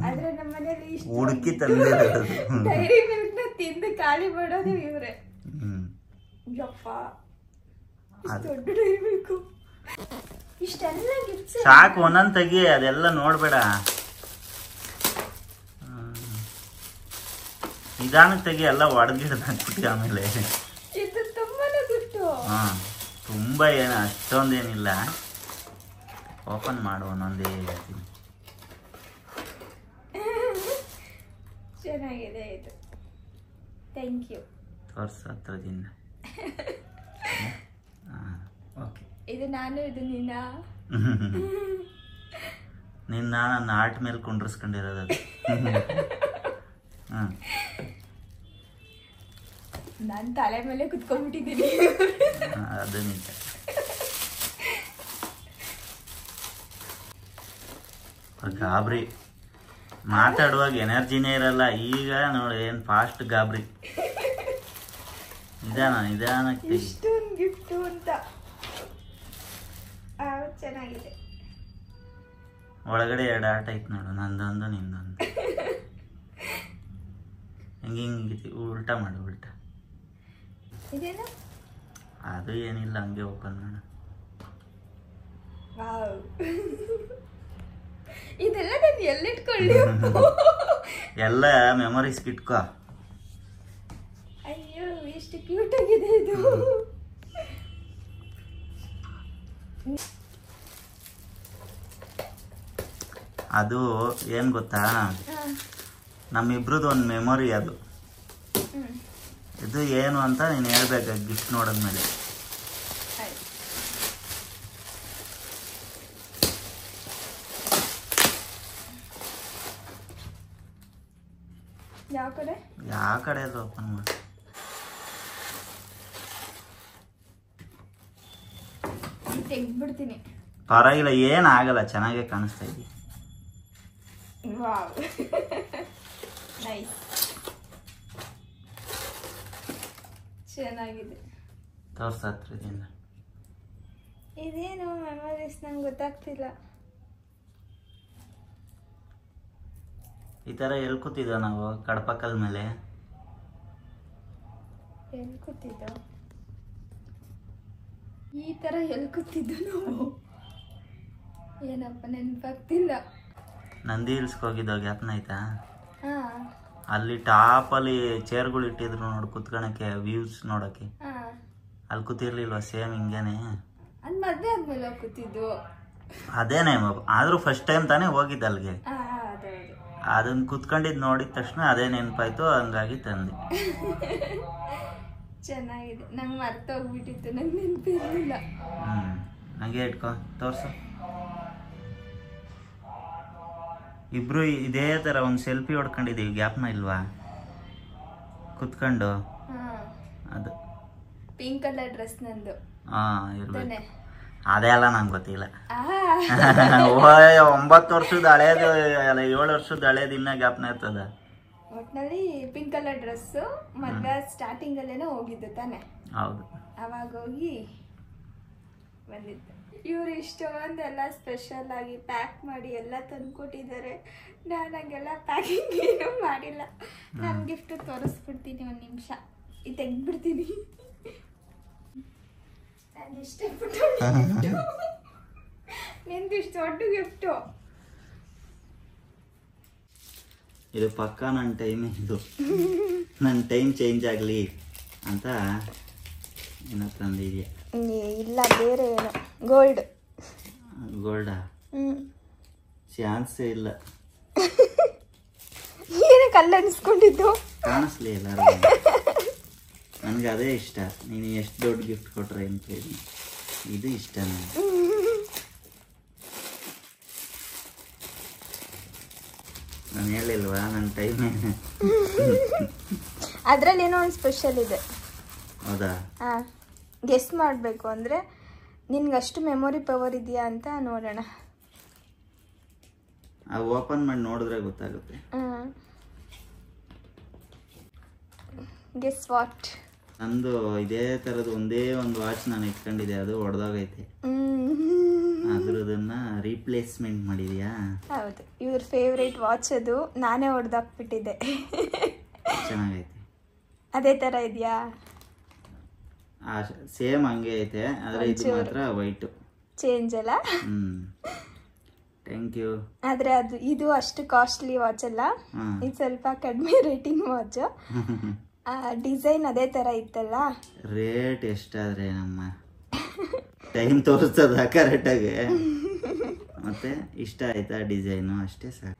ಆದ್ರೆ ನಮ್ಮ ಮನೇಲಿ
ಹುಡುಕಿ ತಂದಿರೋದು.
ಡೈರಿ ಮಿಲ್ಕ್ ನ ತಿಂದು ಖಾಲಿ ಮಾಡೋದು ಇವ್ರೆ. ಯಪ್ಪ ದೊಡ್ಡ ಡೈರಿ ಮಿಲ್ಕ್. ಇಷ್ಟೆಲ್ಲ ಗಿಫ್ಟ್
ಸಾಕು, ಒಂದೊಂದು ತೆಗಿ, ಅದೆಲ್ಲ ನೋಡ್ಬೇಡ. ನಿಧಾನಕ್ಕೆ ತೆಗಿ, ಎಲ್ಲ ಒಡೆದಿಡ್ದಾಕ್ಬಿಟ್ಟು ಆಮೇಲೆ.
ಇದು ತುಂಬಾನೇ ಗಿಫ್ಟು.
ಹಾಂ ತುಂಬ ಏನು ಅಷ್ಟೊಂದೇನಿಲ್ಲ. ಓಪನ್ ಮಾಡು, ಒಂದೊಂದೇ ಹೇಳ್ತೀನಿ.
ಚೆನ್ನಾಗಿದೆ ಇದು, ಥ್ಯಾಂಕ್ ಯು.
ತೋರ್ಸು ಹತ್ರದಿಂದ. ಓಕೆ.
ಇದು ನಾನು, ಇದು ನೀನಾ?
ನಿನ್ನ ನನ್ನ ಆರ್ಟ್ ಮೇಲೆ ಕುಂಡ್ರಿಸ್ಕೊಂಡಿರೋದು ಅದು.
ನಾನು ತಲೆ ಮೇಲೆ ಕುತ್ಕೊಂಡ್ಬಿಟ್ಟಿದ್ದೀನಿ.
ಅದು ನಿಜ. ಗಾಬರಿ ಮಾತಾಡುವಾಗ ಎನರ್ಜಿನೇ ಇರಲ್ಲ. ಈಗ ನೋಡಿ ಏನು ಫಾಸ್ಟ್ ಗಾಬರಿ. ನಿಧಾನಕ್ಕೆ.
ಇಷ್ಟೊಂದು ಗಿಫ್ಟು ಅಂತ. ಚೆನ್ನಾಗಿದೆ.
ಒಳಗಡೆ 2 ಆಟ ಐತೆ ನೋಡು, ನಂದೊಂದು ನಿಂದೊಂದು. ಹಿಂಗೆ ಉಲ್ಟಾ ಮಾಡು, ಉಲ್ಟಾ.
ಇದೇನು?
ಅದು ಏನಿಲ್ಲ, ಹಂಗೆ ಓಪನ್ ಮಾಡ.
ಇದೆಲ್ಲ ನಾನು ಎಲ್ಲಿಟ್ಕೊಳ್ಳಿ?
ಎಲ್ಲ ಮೆಮೊರೀಸ್ ಇಟ್ಕೋ.
ಅಯ್ಯೋ ಎಷ್ಟು ಕ್ಯೂಟ್ ಆಗಿದೆ ಇದು.
ಅದು ಏನ್ ಗೊತ್ತಾ, ನಮ್ಮಿಬ್ರದ್ದು ಒಂದು ಮೆಮೊರಿ ಅದು. ಇದು ಏನು ಅಂತ ನೀನು ಹೇಳ್ಬೇಕು ಗಿಫ್ಟ್ ನೋಡಿದ್ಮೇಲೆ. ಯಾವ ಕಡೆ ಅದು ಓಪನ್ ಮಾಡಿ.
ತೆಗ್ದ್ಬಿಡ್ತೀನಿ.
ಪರವಾಗಿಲ್ಲ, ಏನಾಗಲ್ಲ, ಚೆನ್ನಾಗೇ ಕಾಣಿಸ್ತಾ ಇದೆ.
ಚೆನ್ನಾಗಿದೆ.
ತೋರ್ಸತ್ರಿದಿಂದ
ಇದೇನು ಮೆಮೊರೀಸ್ ನಂಗೆ ಗೊತ್ತಾಗ್ತಿಲ್ಲ.
ಈ ತರ ಎಲ್ಲಿ ಕೂತಿದ್ದ ನಾವು ಕಡಪಕಲ್ ಮೇಲೆ?
ಎಲ್ಲಿ ಕೂತಿದ್ದ? ಈ ತರ ಎಲ್ಲಿ ಕೂತಿದ್ದು ನಾವು? ಏನಪ್ಪ ನೆನಪಾಗ್ತಿಲ್ಲ.
ನಂದಿ ಹಿಲ್ಸ್ಗೆ ಹೋಗಿದ್ದೋ ಜ್ಞಾಪನ ಆಯ್ತಾ?
ಹಾ,
ಅಲ್ಲಿ ಟಾಪಲ್ಲಿ ಚೇರ್ಗಳು ಇಟ್ಟಿದ್ರು ನೋಡು ಕುತ್ಕೊಳಕ್ಕೆ, ವ್ಯೂಸ್ ನೋಡಕ್ಕೆ. ಅಲ್ಲಿ ಕೂತಿರ್ಲಿಲ್ವಾ ಸೇಮ್ ಹಿಂಗೇನೆ?
ಅದು ಮದ್ವೆ ಆದ್ಮೇಲೆ ಕೂತಿದ್ದು.
ಅದೇನೇ, ಆದ್ರೂ ಫಸ್ಟ್ ಟೈಮ್ ತಾನೇ ಹೋಗಿದ್ದ ಅಲ್ಲಿಗೆ.
ಅದೌದು.
ಅದನ್ನ ಕುತ್ಕೊಂಡಿದ್ ನೋಡಿದ ತಕ್ಷಣ ಅದೇ ನೆನಪಾಯ್ತು, ಹಂಗಾಗಿ ತಂದೆ.
ಚೆನ್ನಾಗಿದೆ. ನಂಗೆ ಮರ್ತೋಗ್ಬಿಟ್ಟಿತ್ತು, ನಂಗೆ ನೆನಪಿರ್ಲಿಲ್ಲ.
ಹಂಗೆ ಇಟ್ಕೊ, ತೋರ್ಸು. ಇಬ್ರು ಇದೇ ತರ ಒಂದು ಸೆಲ್ಫಿ ಹೊಡ್ಕೊಂಡಿದೀವಿ, ಜ್ಞಾಪನ ಇಲ್ವಾ? ಕುತ್ಕೊಂಡು. ಅದು
ಪಿಂಕ್ ಕಲರ್ ಡ್ರೆಸ್ ನಂದು.
ಇರ್ಬೇಕು. ಅದೇ ಅಲ್ಲ, ನಂಗೆ ಗೊತ್ತಿಲ್ಲ. 9 ವರ್ಷದ ಹಳೇದು, 7 ವರ್ಷದ ಹಳೇದು ಇನ್ನ ಜ್ಞಾಪನ ಇರ್ತದ.
ಒಟ್ನಲ್ಲಿ ಪಿಂಕ್ ಕಲರ್ ಡ್ರೆಸ್ ಮದ್ವೆ ಸ್ಟಾರ್ಟಿಂಗ್ ಅಲ್ಲೇನೋ ಹೋಗಿದ್ದು ತಾನೆ?
ಹೌದು.
ಅವಾಗ ಹೋಗಿ ಬಂದಿದ್ದು. ಇವ್ರು ಇಷ್ಟೊಂದೆಲ್ಲ ಸ್ಪೆಷಲ್ ಆಗಿ ಪ್ಯಾಕ್ ಮಾಡಿ ಎಲ್ಲ ತಂದ್ಕೊಟ್ಟಿದ್ದಾರೆ. ನಾನು ಹಂಗೆಲ್ಲ ಪ್ಯಾಕಿಂಗ್ ಏನೂ ಮಾಡಿಲ್ಲ. ನನ್ನ ಗಿಫ್ಟ್ ತೋರಿಸ್ಬಿಡ್ತೀನಿ, ಒಂದು ನಿಮಿಷ ಇದು ತೆಗ್ದ್ಬಿಡ್ತೀನಿ. ನಾನು ಇಷ್ಟಪಟ್ಟು ನಿಂದು ಇಷ್ಟು ದೊಡ್ಡ ಗಿಫ್ಟು.
ಇದು ಪಕ್ಕ ನನ್ನ ಟೈಮ್, ಇದು ನನ್ನ ಟೈಮ್ ಚೇಂಜ್ ಆಗಲಿ ಅಂತ ಏನೋ ತಂದಿದ್ಯಾ?
ಇಲ್ಲ, ಬೇರೆ ಏನು. ಗೋಲ್ಡ್.
ಗೋಲ್ಡಾ? ಚಾನ್ಸೇ ಇಲ್ಲ.
ಏನಕ್ಕೆ ಅಲ್ಲ ಅನ್ಸ್ಕೊಂಡಿದ್ದು?
ಕಾಣಿಸ್ಲಿ ಎಲ್ಲಾರು. ನನಗೆ ಅದೇ ಇಷ್ಟ. ನೀನು ಎಷ್ಟು ದೊಡ್ಡ ಗಿಫ್ಟ್ ಕೊಟ್ರೆ ಅಂತ ಹೇಳಿ ಇದು ಇಷ್ಟ ನನಗೆ. ನಾನು ಹೇಳಿಲ್ವಾ ನನ್ನ ಟೈಮ್?
ಅದ್ರಲ್ಲಿ ಏನೋ ಒಂದು ಸ್ಪೆಷಲ್ ಇದೆ.
ಹೌದಾ?
ಗೆಸ್ ಮಾಡಬೇಕು ಅಂದರೆ ನಿನ್ಗಷ್ಟು ಮೆಮೊರಿ ಪವರ್ ಇದೆಯಾ ಅಂತ ನೋಡೋಣ.
ಓಪನ್ ಮಾಡಿ ನೋಡಿದ್ರೆ ಗೊತ್ತಾಗುತ್ತೆ.
Guess what?
ನಂದು ಇದೇ ಥರದ್ದು ಒಂದೇ ಒಂದು ವಾಚ್ ನಾನು ಇಟ್ಕೊಂಡಿದ್ದೆ, ಅದು ಹೊಡೆದೋಗೈತೆ. ಅದ್ರದನ್ನ ರೀಪ್ಲೇಸ್ಮೆಂಟ್ ಮಾಡಿದ್ಯಾ?
ಹೌದು, ಇವ್ರ ಫೇವ್ರೇಟ್ ವಾಚ್ ಅದು. ನಾನೇ ಹೊಡೆದಾಕ್ಬಿಟ್ಟಿದ್ದೆ.
ಚೆನ್ನಾಗೈತೆ.
ಅದೇ ಥರ ಇದೆಯಾ?
ಸೇಮ್ ಹಂಗೆ ಐತೆ, ಆದರೆ ಇದು ಮಾತ್ರ ವೈಟ್
ಚೇಂಜ್ ಅಲ್ಲ?
Thank you.
ಆದರೆ ಇದು ಅಷ್ಟು ಕಾಸ್ಟ್ಲಿ ವಾಚ್ ಅಲ್ಲ, ಇದು ಸ್ವಲ್ಪ ಕಡಿಮೆ ರೇಟಿಂಗ್ ವಾಚ್. ಡಿಸೈನ್ ಅದೇ ಥರ ಇತ್ತಲ್ಲ.
ರೇಟ್ ಎಷ್ಟಾದ್ರೆ ನಮ್ಮ ಟೈಮ್ ತೋರಿಸ್ತದ ಕರೆಕ್ಟಾಗಿ. ಮತ್ತೆ ಇಷ್ಟ ಆಯ್ತಾ ಡಿಸೈನು? ಅಷ್ಟೇ ಸಾಕು.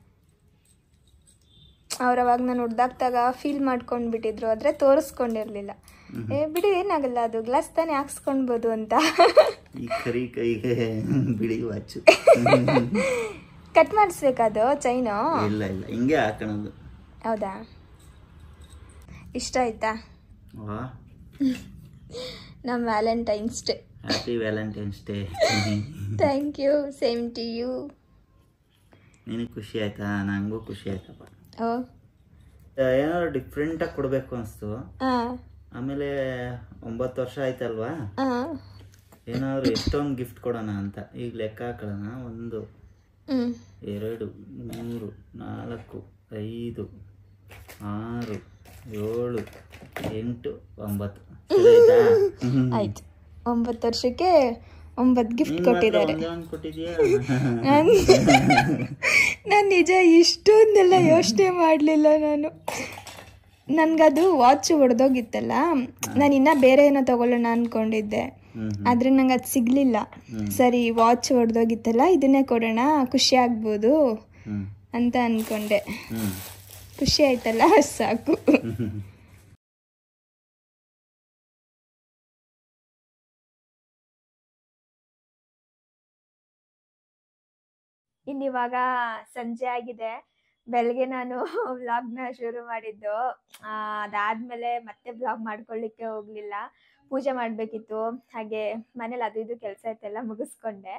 ಅವ್ರು ಅವಾಗ ನಾನು ಹೊಡ್ದಾಕ್ದಾಗ ಫೀಲ್ ಮಾಡ್ಕೊಂಡ್ಬಿಟ್ಟಿದ್ರು, ಆದರೆ ತೋರಿಸ್ಕೊಂಡಿರ್ಲಿಲ್ಲ. ಬಿಡಿ ಏನಾಗಲ್ಲ, ಅದು ಗ್ಲಾಸ್ ತಾನೇ ಹಾಕ್ಸ್ಕೊಳ್ಬೋದು ಅಂತ.
ಈ ಕರಿ ಕೈಗೆ ಬಿಡಿ ವಾಚು
ಕಟ್ ಮಾಡಿಸ್ಬೇಕದು ಚೈನು?
ಇಲ್ಲ ಇಲ್ಲ, ಹಿಂಗೆ ಹಾಕೋಣದು.
ಹೌದಾ? ಇಷ್ಟ ಆಯ್ತಾ? ನಮ್ಮ valentine's day.
Happy Valentine's day.
Thank you. Same to you.
ನಿನಗೆ ಖುಷಿ ಆಯ್ತಾ? ನನಗೂ ಖುಷಿ ಆಯ್ತಪ್ಪ. ಏನಾದ್ರು ಡಿಫ್ರೆಂಟಾಗಿ ಕೊಡಬೇಕು ಅನಿಸ್ತು. ಆಮೇಲೆ 9 ವರ್ಷ ಆಯ್ತಲ್ವಾ, ಏನಾದ್ರು ಎಷ್ಟೊಂದು ಗಿಫ್ಟ್ ಕೊಡೋಣ ಅಂತ ಈಗ ಲೆಕ್ಕ ಹಾಕೊಳ್ಳೋಣ. 1 2 3 4 5 6 7 8 9 ಸರಿ ಆಯ್ತಾ?
ಆಯ್ತು, 9 ವರ್ಷಕ್ಕೆ 9 ಗಿಫ್ಟ್ ಕೊಟ್ಟಿದ್ದಾರೆ.
ಕೊಟ್ಟಿದ್ಯಾ?
ನಾನು ನಿಜ ಇಷ್ಟೊಂದೆಲ್ಲ ಯೋಚನೆ ಮಾಡಲಿಲ್ಲ. ನನಗದು ವಾಚ್ ಹೊಡೆದೋಗಿತ್ತಲ್ಲ, ನಾನು ಇನ್ನೂ ಬೇರೆ ಏನೋ ತಗೊಳ್ಳೋಣ ಅಂದ್ಕೊಂಡಿದ್ದೆ, ಆದರೆ ನಂಗೆ ಅದು ಸಿಗಲಿಲ್ಲ. ಸರಿ, ವಾಚ್ ಹೊಡೆದೋಗಿತ್ತಲ್ಲ, ಇದನ್ನೇ ಕೊಡೋಣ, ಖುಷಿ ಆಗ್ಬೋದು ಅಂತ ಅಂದ್ಕೊಂಡೆ. ಖುಷಿ ಆಯ್ತಲ್ಲ, ಸಾಕು. ಇನ್ನಿವಾಗ ಸಂಜೆ ಆಗಿದೆ. ಬೆಳಗ್ಗೆ ನಾನು ವ್ಲಾಗ್ನ ಶುರು ಮಾಡಿದ್ದು, ಅದಾದಮೇಲೆ ಮತ್ತೆ ವ್ಲಾಗ್ ಮಾಡ್ಕೊಳ್ಳಿಕ್ಕೆ ಹೋಗಲಿಲ್ಲ. ಪೂಜೆ ಮಾಡಬೇಕಿತ್ತು, ಹಾಗೆ ಮನೇಲಿ ಅದು ಇದು ಕೆಲಸ ಇತ್ತೆಲ್ಲ ಮುಗಿಸ್ಕೊಂಡೆ.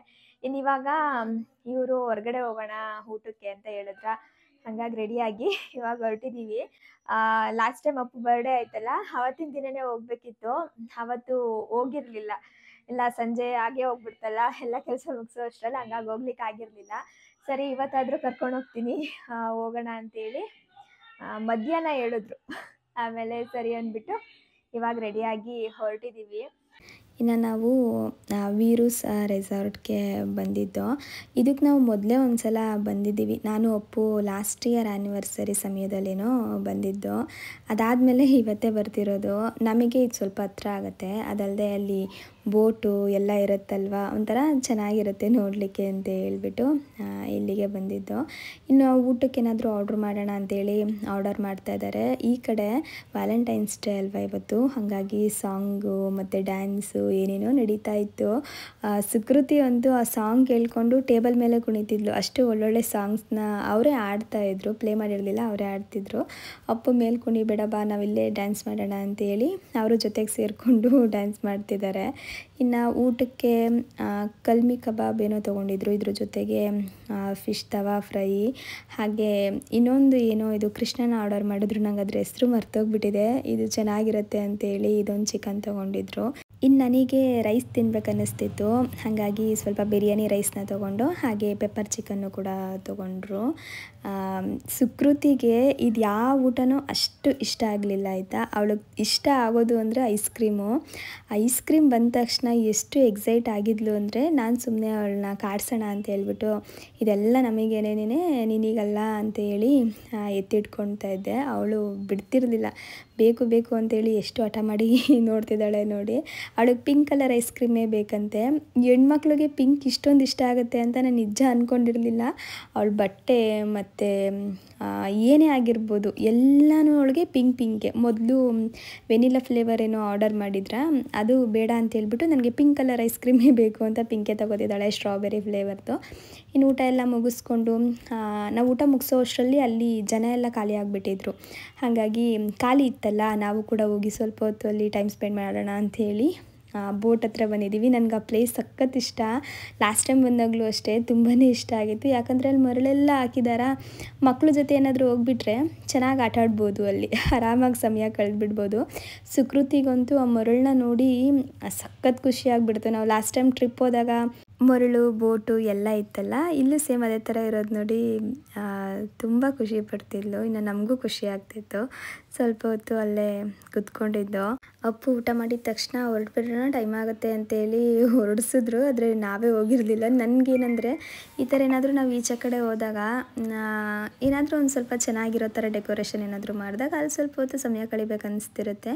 ಇನ್ನಿವಾಗ ಇವರು ಹೊರಗಡೆ ಹೋಗೋಣ ಊಟಕ್ಕೆ ಅಂತ ಹೇಳಿದ್ರ, ಹಂಗಾಗಿ ರೆಡಿಯಾಗಿ ಇವಾಗ ಹೊರಟಿದ್ದೀವಿ. ಲಾಸ್ಟ್ ಟೈಮ್ ಅಪ್ಪು ಬರ್ಡೇ ಆಯ್ತಲ್ಲ, ಅವತ್ತಿನ ದಿನನೇ ಹೋಗ್ಬೇಕಿತ್ತು. ಅವತ್ತು ಹೋಗಿರಲಿಲ್ಲ, ಇಲ್ಲ ಸಂಜೆ ಆಗೇ ಹೋಗ್ಬಿಡ್ತಲ್ಲ, ಎಲ್ಲ ಕೆಲಸ ಮುಗಿಸೋ ಅಷ್ಟರಲ್ಲಿ, ಹಂಗಾಗಿ ಹೋಗ್ಲಿಕ್ಕೆ ಆಗಿರಲಿಲ್ಲ. ಸರಿ, ಇವತ್ತಾದರೂ ಕರ್ಕೊಂಡು ಹೋಗ್ತೀನಿ, ಹೋಗೋಣ ಅಂತೇಳಿ ಮಧ್ಯಾಹ್ನ ಹೇಳಿದ್ರು. ಆಮೇಲೆ ಸರಿ ಅಂದ್ಬಿಟ್ಟು ಇವಾಗ ರೆಡಿಯಾಗಿ ಹೊರಟಿದ್ದೀವಿ.
ಇನ್ನು ನಾವು ವೀರೂಸ್ ರೆಸಾರ್ಟ್ಗೆ ಬಂದಿದ್ದು. ಇದಕ್ಕೆ ನಾವು ಮೊದಲೇ ಒಂದು ಸಲ ಬಂದಿದ್ದೀವಿ. ನಾನು ಅಪ್ಪು ಲಾಸ್ಟ್ ಇಯರ್ ಆ್ಯನಿವರ್ಸರಿ ಸಮಯದಲ್ಲೇನೋ ಬಂದಿದ್ದು. ಅದಾದಮೇಲೆ ಇವತ್ತೇ ಬರ್ತಿರೋದು. ನಮಗೆ ಇದು ಸ್ವಲ್ಪ ಹತ್ರ ಆಗುತ್ತೆ, ಅದಲ್ಲದೆ ಅಲ್ಲಿ ಬೋಟು ಎಲ್ಲ ಇರುತ್ತಲ್ವ, ಒಂಥರ ಚೆನ್ನಾಗಿರುತ್ತೆ ನೋಡಲಿಕ್ಕೆ ಅಂತ ಹೇಳ್ಬಿಟ್ಟು ಇಲ್ಲಿಗೆ ಬಂದಿದ್ದು. ಇನ್ನು ಊಟಕ್ಕೆ ಏನಾದರೂ ಆರ್ಡ್ರ್ ಮಾಡೋಣ ಅಂತೇಳಿ ಆರ್ಡರ್ ಮಾಡ್ತಾಯಿದ್ದಾರೆ. ಈ ಕಡೆ ವ್ಯಾಲೆಂಟೈನ್ಸ್ ಡೇ ಅಲ್ವಾ ಇವತ್ತು, ಹಾಗಾಗಿ ಸಾಂಗು ಮತ್ತು ಡ್ಯಾನ್ಸು ಏನೇನೋ ನಡೀತಾ ಇತ್ತು. ಸುಕೃತಿ ಅಂತೂ ಆ ಸಾಂಗ್ ಕೇಳಿಕೊಂಡು ಟೇಬಲ್ ಮೇಲೆ ಕುಣಿತಿದ್ಲು. ಅಷ್ಟು ಒಳ್ಳೊಳ್ಳೆ ಸಾಂಗ್ಸ್ನ ಅವರೇ ಆಡ್ತಾಯಿದ್ರು, ಪ್ಲೇ ಮಾಡಿರಲಿಲ್ಲ, ಅವರೇ ಆಡ್ತಿದ್ರು. ಅಪ್ಪು ಮೇಲೆ ಕುಣಿಬೇಡ ಬಾ, ನಾವಿಲ್ಲೇ ಡ್ಯಾನ್ಸ್ ಮಾಡೋಣ ಅಂತೇಳಿ ಅವರು ಜೊತೆಗೆ ಸೇರಿಕೊಂಡು ಡ್ಯಾನ್ಸ್ ಮಾಡ್ತಿದ್ದಾರೆ. ಇನ್ನು ಊಟಕ್ಕೆ ಕಲ್ಮಿ ಕಬಾಬ್ ಏನೋ ತೊಗೊಂಡಿದ್ರು, ಇದ್ರ ಜೊತೆಗೆ ಫಿಶ್ ತವಾ ಫ್ರೈ, ಹಾಗೆ ಇನ್ನೊಂದು ಏನೋ ಇದು ಕೃಷ್ಣನ ಆರ್ಡರ್ ಮಾಡಿದ್ರು, ನಂಗೆ ಅದ್ರ ಹೆಸರು ಮರ್ತೋಗ್ಬಿಟ್ಟಿದೆ. ಇದು ಚೆನ್ನಾಗಿರುತ್ತೆ ಅಂತೇಳಿ ಇದೊಂದು ಚಿಕನ್ ತೊಗೊಂಡಿದ್ರು. ಇನ್ನು ನನಗೆ ರೈಸ್ ತಿನ್ಬೇಕನ್ನಿಸ್ತಿತ್ತು, ಹಾಗಾಗಿ ಸ್ವಲ್ಪ ಬಿರಿಯಾನಿ ರೈಸ್ನ ತೊಗೊಂಡು ಹಾಗೆ ಪೆಪ್ಪರ್ ಚಿಕನ್ನು ಕೂಡ ತೊಗೊಂಡ್ರು. ಸುಕೃತಿಗೆ ಇದು ಯಾವ ಊಟನೂ ಅಷ್ಟು ಇಷ್ಟ ಆಗಲಿಲ್ಲ ಆಯಿತಾ. ಅವಳಿಗೆ ಇಷ್ಟ ಆಗೋದು ಅಂದರೆ ಐಸ್ ಕ್ರೀಮ್ ಬಂದ ತಕ್ಷಣ ಎಷ್ಟು ಎಕ್ಸೈಟ್ ಆಗಿದ್ಲು ಅಂದರೆ, ನಾನು ಸುಮ್ಮನೆ ಅವಳನ್ನ ಕಾಡ್ಸೋಣ ಅಂತ ಹೇಳ್ಬಿಟ್ಟು ಇದೆಲ್ಲ ನಮಗೇನೇನೇ ನಿನಗಲ್ಲ ಅಂತೇಳಿ ಎತ್ತಿಟ್ಕೊಳ್ತಾ ಇದ್ದೆ. ಅವಳು ಬಿಡ್ತಿರ್ಲಿಲ್ಲ, ಬೇಕು ಬೇಕು ಅಂತೇಳಿ ಎಷ್ಟು ಹಠ ಮಾಡಿ ನೋಡ್ತಿದ್ದಾಳೆ ನೋಡಿ. ಅವಳಿಗೆ ಪಿಂಕ್ ಕಲರ್ ಐಸ್ ಕ್ರೀಮೇ ಬೇಕಂತೆ. ಹೆಣ್ಮಕ್ಳಿಗೆ ಪಿಂಕ್ ಇಷ್ಟೊಂದು ಇಷ್ಟ ಆಗುತ್ತೆ ಅಂತ ನಾನು ನಿಜ ಅಂದ್ಕೊಂಡಿರಲಿಲ್ಲ. ಅವಳ ಬಟ್ಟೆ ಮತ್ತು ಏನೇ ಆಗಿರ್ಬೋದು ಎಲ್ಲನೂ ಅವಳಿಗೆ ಪಿಂಕೆ. ಮೊದಲು ವೆನಿಲಾ ಫ್ಲೇವರ್ ಏನೋ ಆರ್ಡರ್ ಮಾಡಿದ್ರ, ಅದು ಬೇಡ ಅಂತ ಹೇಳ್ಬಿಟ್ಟು ನನಗೆ ಪಿಂಕ್ ಕಲರ್ ಐಸ್ ಕ್ರೀಮೇ ಬೇಕು ಅಂತ ಪಿಂಕೆ ತಗೋತಿದ್ದಾಳೆ, ಸ್ಟ್ರಾಬೆರಿ ಫ್ಲೇವರ್ದು. ಇನ್ನು ಊಟ ಎಲ್ಲ ಮುಗಿಸ್ಕೊಂಡು ನಾವು ಊಟ ಮುಗಿಸೋ ಅಷ್ಟರಲ್ಲಿ ಅಲ್ಲಿ ಜನ ಎಲ್ಲ ಖಾಲಿ ಆಗಿಬಿಟ್ಟಿದ್ರು. ಹಾಗಾಗಿ ಖಾಲಿ ಇತ್ತಲ್ಲ, ನಾವು ಕೂಡ ಹೋಗಿ ಸ್ವಲ್ಪ ಹೊತ್ತು ಅಲ್ಲಿ ಟೈಮ್ ಸ್ಪೆಂಡ್ ಮಾಡೋಣ ಅಂಥೇಳಿ ಬೋಟ್ ಹತ್ರ ಬಂದಿದ್ದೀವಿ. ನನಗೆ ಆ ಪ್ಲೇಸ್ ಸಖತ್ ಇಷ್ಟ. ಲಾಸ್ಟ್ ಟೈಮ್ ಬಂದಾಗಲೂ ಅಷ್ಟೇ ತುಂಬಾ ಇಷ್ಟ ಆಗಿತ್ತು, ಯಾಕಂದರೆ ಅಲ್ಲಿ ಮರಳೆಲ್ಲ ಹಾಕಿದಾರ. ಮಕ್ಕಳ ಜೊತೆ ಏನಾದರೂ ಹೋಗ್ಬಿಟ್ರೆ ಚೆನ್ನಾಗಿ ಆಟ ಆಡ್ಬೋದು, ಅಲ್ಲಿ ಆರಾಮಾಗಿ ಸಮಯ ಕಳೆದ್ಬಿಡ್ಬೋದು. ಸುಕೃತಿಗಂತೂ ಆ ಮರಳನ್ನ ನೋಡಿ ಸಖತ್ ಖುಷಿ ಆಗಿಬಿಡ್ತು. ನಾವು ಲಾಸ್ಟ್ ಟೈಮ್ ಟ್ರಿಪ್ ಹೋದಾಗ ಮರಳು ಬೋಟು ಎಲ್ಲ ಇತ್ತಲ್ಲ, ಇಲ್ಲೂ ಸೇಮ್ ಅದೇ ಥರ ಇರೋದು ನೋಡಿ ತುಂಬ ಖುಷಿ ಪಡ್ತಿದ್ಲು. ಇನ್ನು ನಮಗೂ ಖುಷಿ ಆಗ್ತಿತ್ತು. ಸ್ವಲ್ಪ ಹೊತ್ತು ಅಲ್ಲೇ ಕುತ್ಕೊಂಡಿದ್ದು. ಅಪ್ಪು ಊಟ ಮಾಡಿದ ತಕ್ಷಣ ಹೊರಟ್ಬಿಡೋಣ, ಟೈಮ್ ಆಗುತ್ತೆ ಅಂತೇಳಿ ಹೊರಡಿಸಿದ್ರು, ಆದರೆ ನಾವೇ ಹೋಗಿರಲಿಲ್ಲ. ನನಗೇನೆಂದರೆ ಈ ಥರ ಏನಾದರೂ ನಾವು ಈಚೆ ಕಡೆ ಹೋದಾಗ ಏನಾದರೂ ಒಂದು ಸ್ವಲ್ಪ ಚೆನ್ನಾಗಿರೋ ಥರ ಡೆಕೋರೇಷನ್ ಏನಾದರೂ ಮಾಡಿದಾಗ ಅಲ್ಲಿ ಸ್ವಲ್ಪ ಹೊತ್ತು ಸಮಯ ಕಳಿಬೇಕು ಅನಿಸ್ತಿರುತ್ತೆ.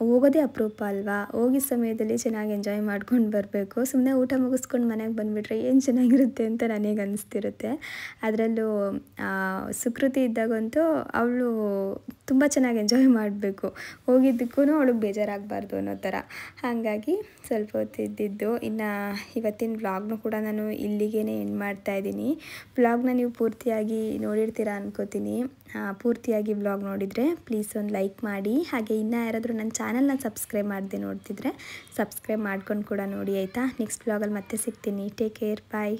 ಹೋಗೋದೇ ಅಪರೂಪ ಅಲ್ವಾ, ಹೋಗಿದ್ದ ಸಮಯದಲ್ಲಿ ಚೆನ್ನಾಗಿ ಎಂಜಾಯ್ ಮಾಡ್ಕೊಂಡು ಬರಬೇಕು. ಸುಮ್ಮನೆ ಊಟ ಮುಗಿಸ್ಕೊಂಡು ಮನೆಗೆ ಬಂದುಬಿಟ್ರೆ ಏನು ಚೆನ್ನಾಗಿರುತ್ತೆ ಅಂತ ನನಗೆ ಅನಿಸ್ತಿರುತ್ತೆ. ಅದರಲ್ಲೂ ಸುಕೃತಿ ಇದ್ದಾಗಂತೂ ಅವಳು ತುಂಬ ಚೆನ್ನಾಗಿ ಎಂಜಾಯ್ ಮಾಡಬೇಕು, ಹೋಗಿದ್ದಕ್ಕೂ ಅವಳಿಗೆ ಬೇಜಾರಾಗಬಾರ್ದು ಅನ್ನೋ ಥರ. ಹಾಗಾಗಿ ಸ್ವಲ್ಪ ಹೊತ್ತು ಇದ್ದಿದ್ದು. ಇನ್ನು ಇವತ್ತಿನ ವ್ಲಾಗ್ನು ಕೂಡ ನಾನು ಇಲ್ಲಿಗೇ ಎಂಡ್ ಮಾಡ್ತಾಯಿದ್ದೀನಿ. ವ್ಲಾಗ್ನ ನೀವು ಪೂರ್ತಿಯಾಗಿ ನೋಡಿರ್ತೀರ ಅನ್ಕೋತೀನಿ. ಪೂರ್ತಿಯಾಗಿ ವ್ಲಾಗ್ ನೋಡಿದರೆ ಪ್ಲೀಸ್ ಒಂದು ಲೈಕ್ ಮಾಡಿ, ಹಾಗೆ ಇನ್ನೂ ಯಾರಾದರೂ ನನ್ನ ಚಾನಲ್ನ ಸಬ್ಸ್ಕ್ರೈಬ್ ಮಾಡದೆ ನೋಡ್ತಿದ್ರೆ ಸಬ್ಸ್ಕ್ರೈಬ್ ಮಾಡ್ಕೊಂಡು ಕೂಡ ನೋಡಿ ಆಯಿತಾ. ನೆಕ್ಸ್ಟ್ ವ್ಲಾಗಲ್ಲಿ ಮತ್ತೆ ಸಿಗ್ತೀನಿ. ಟೇಕ್ ಕೇರ್, ಬಾಯ್.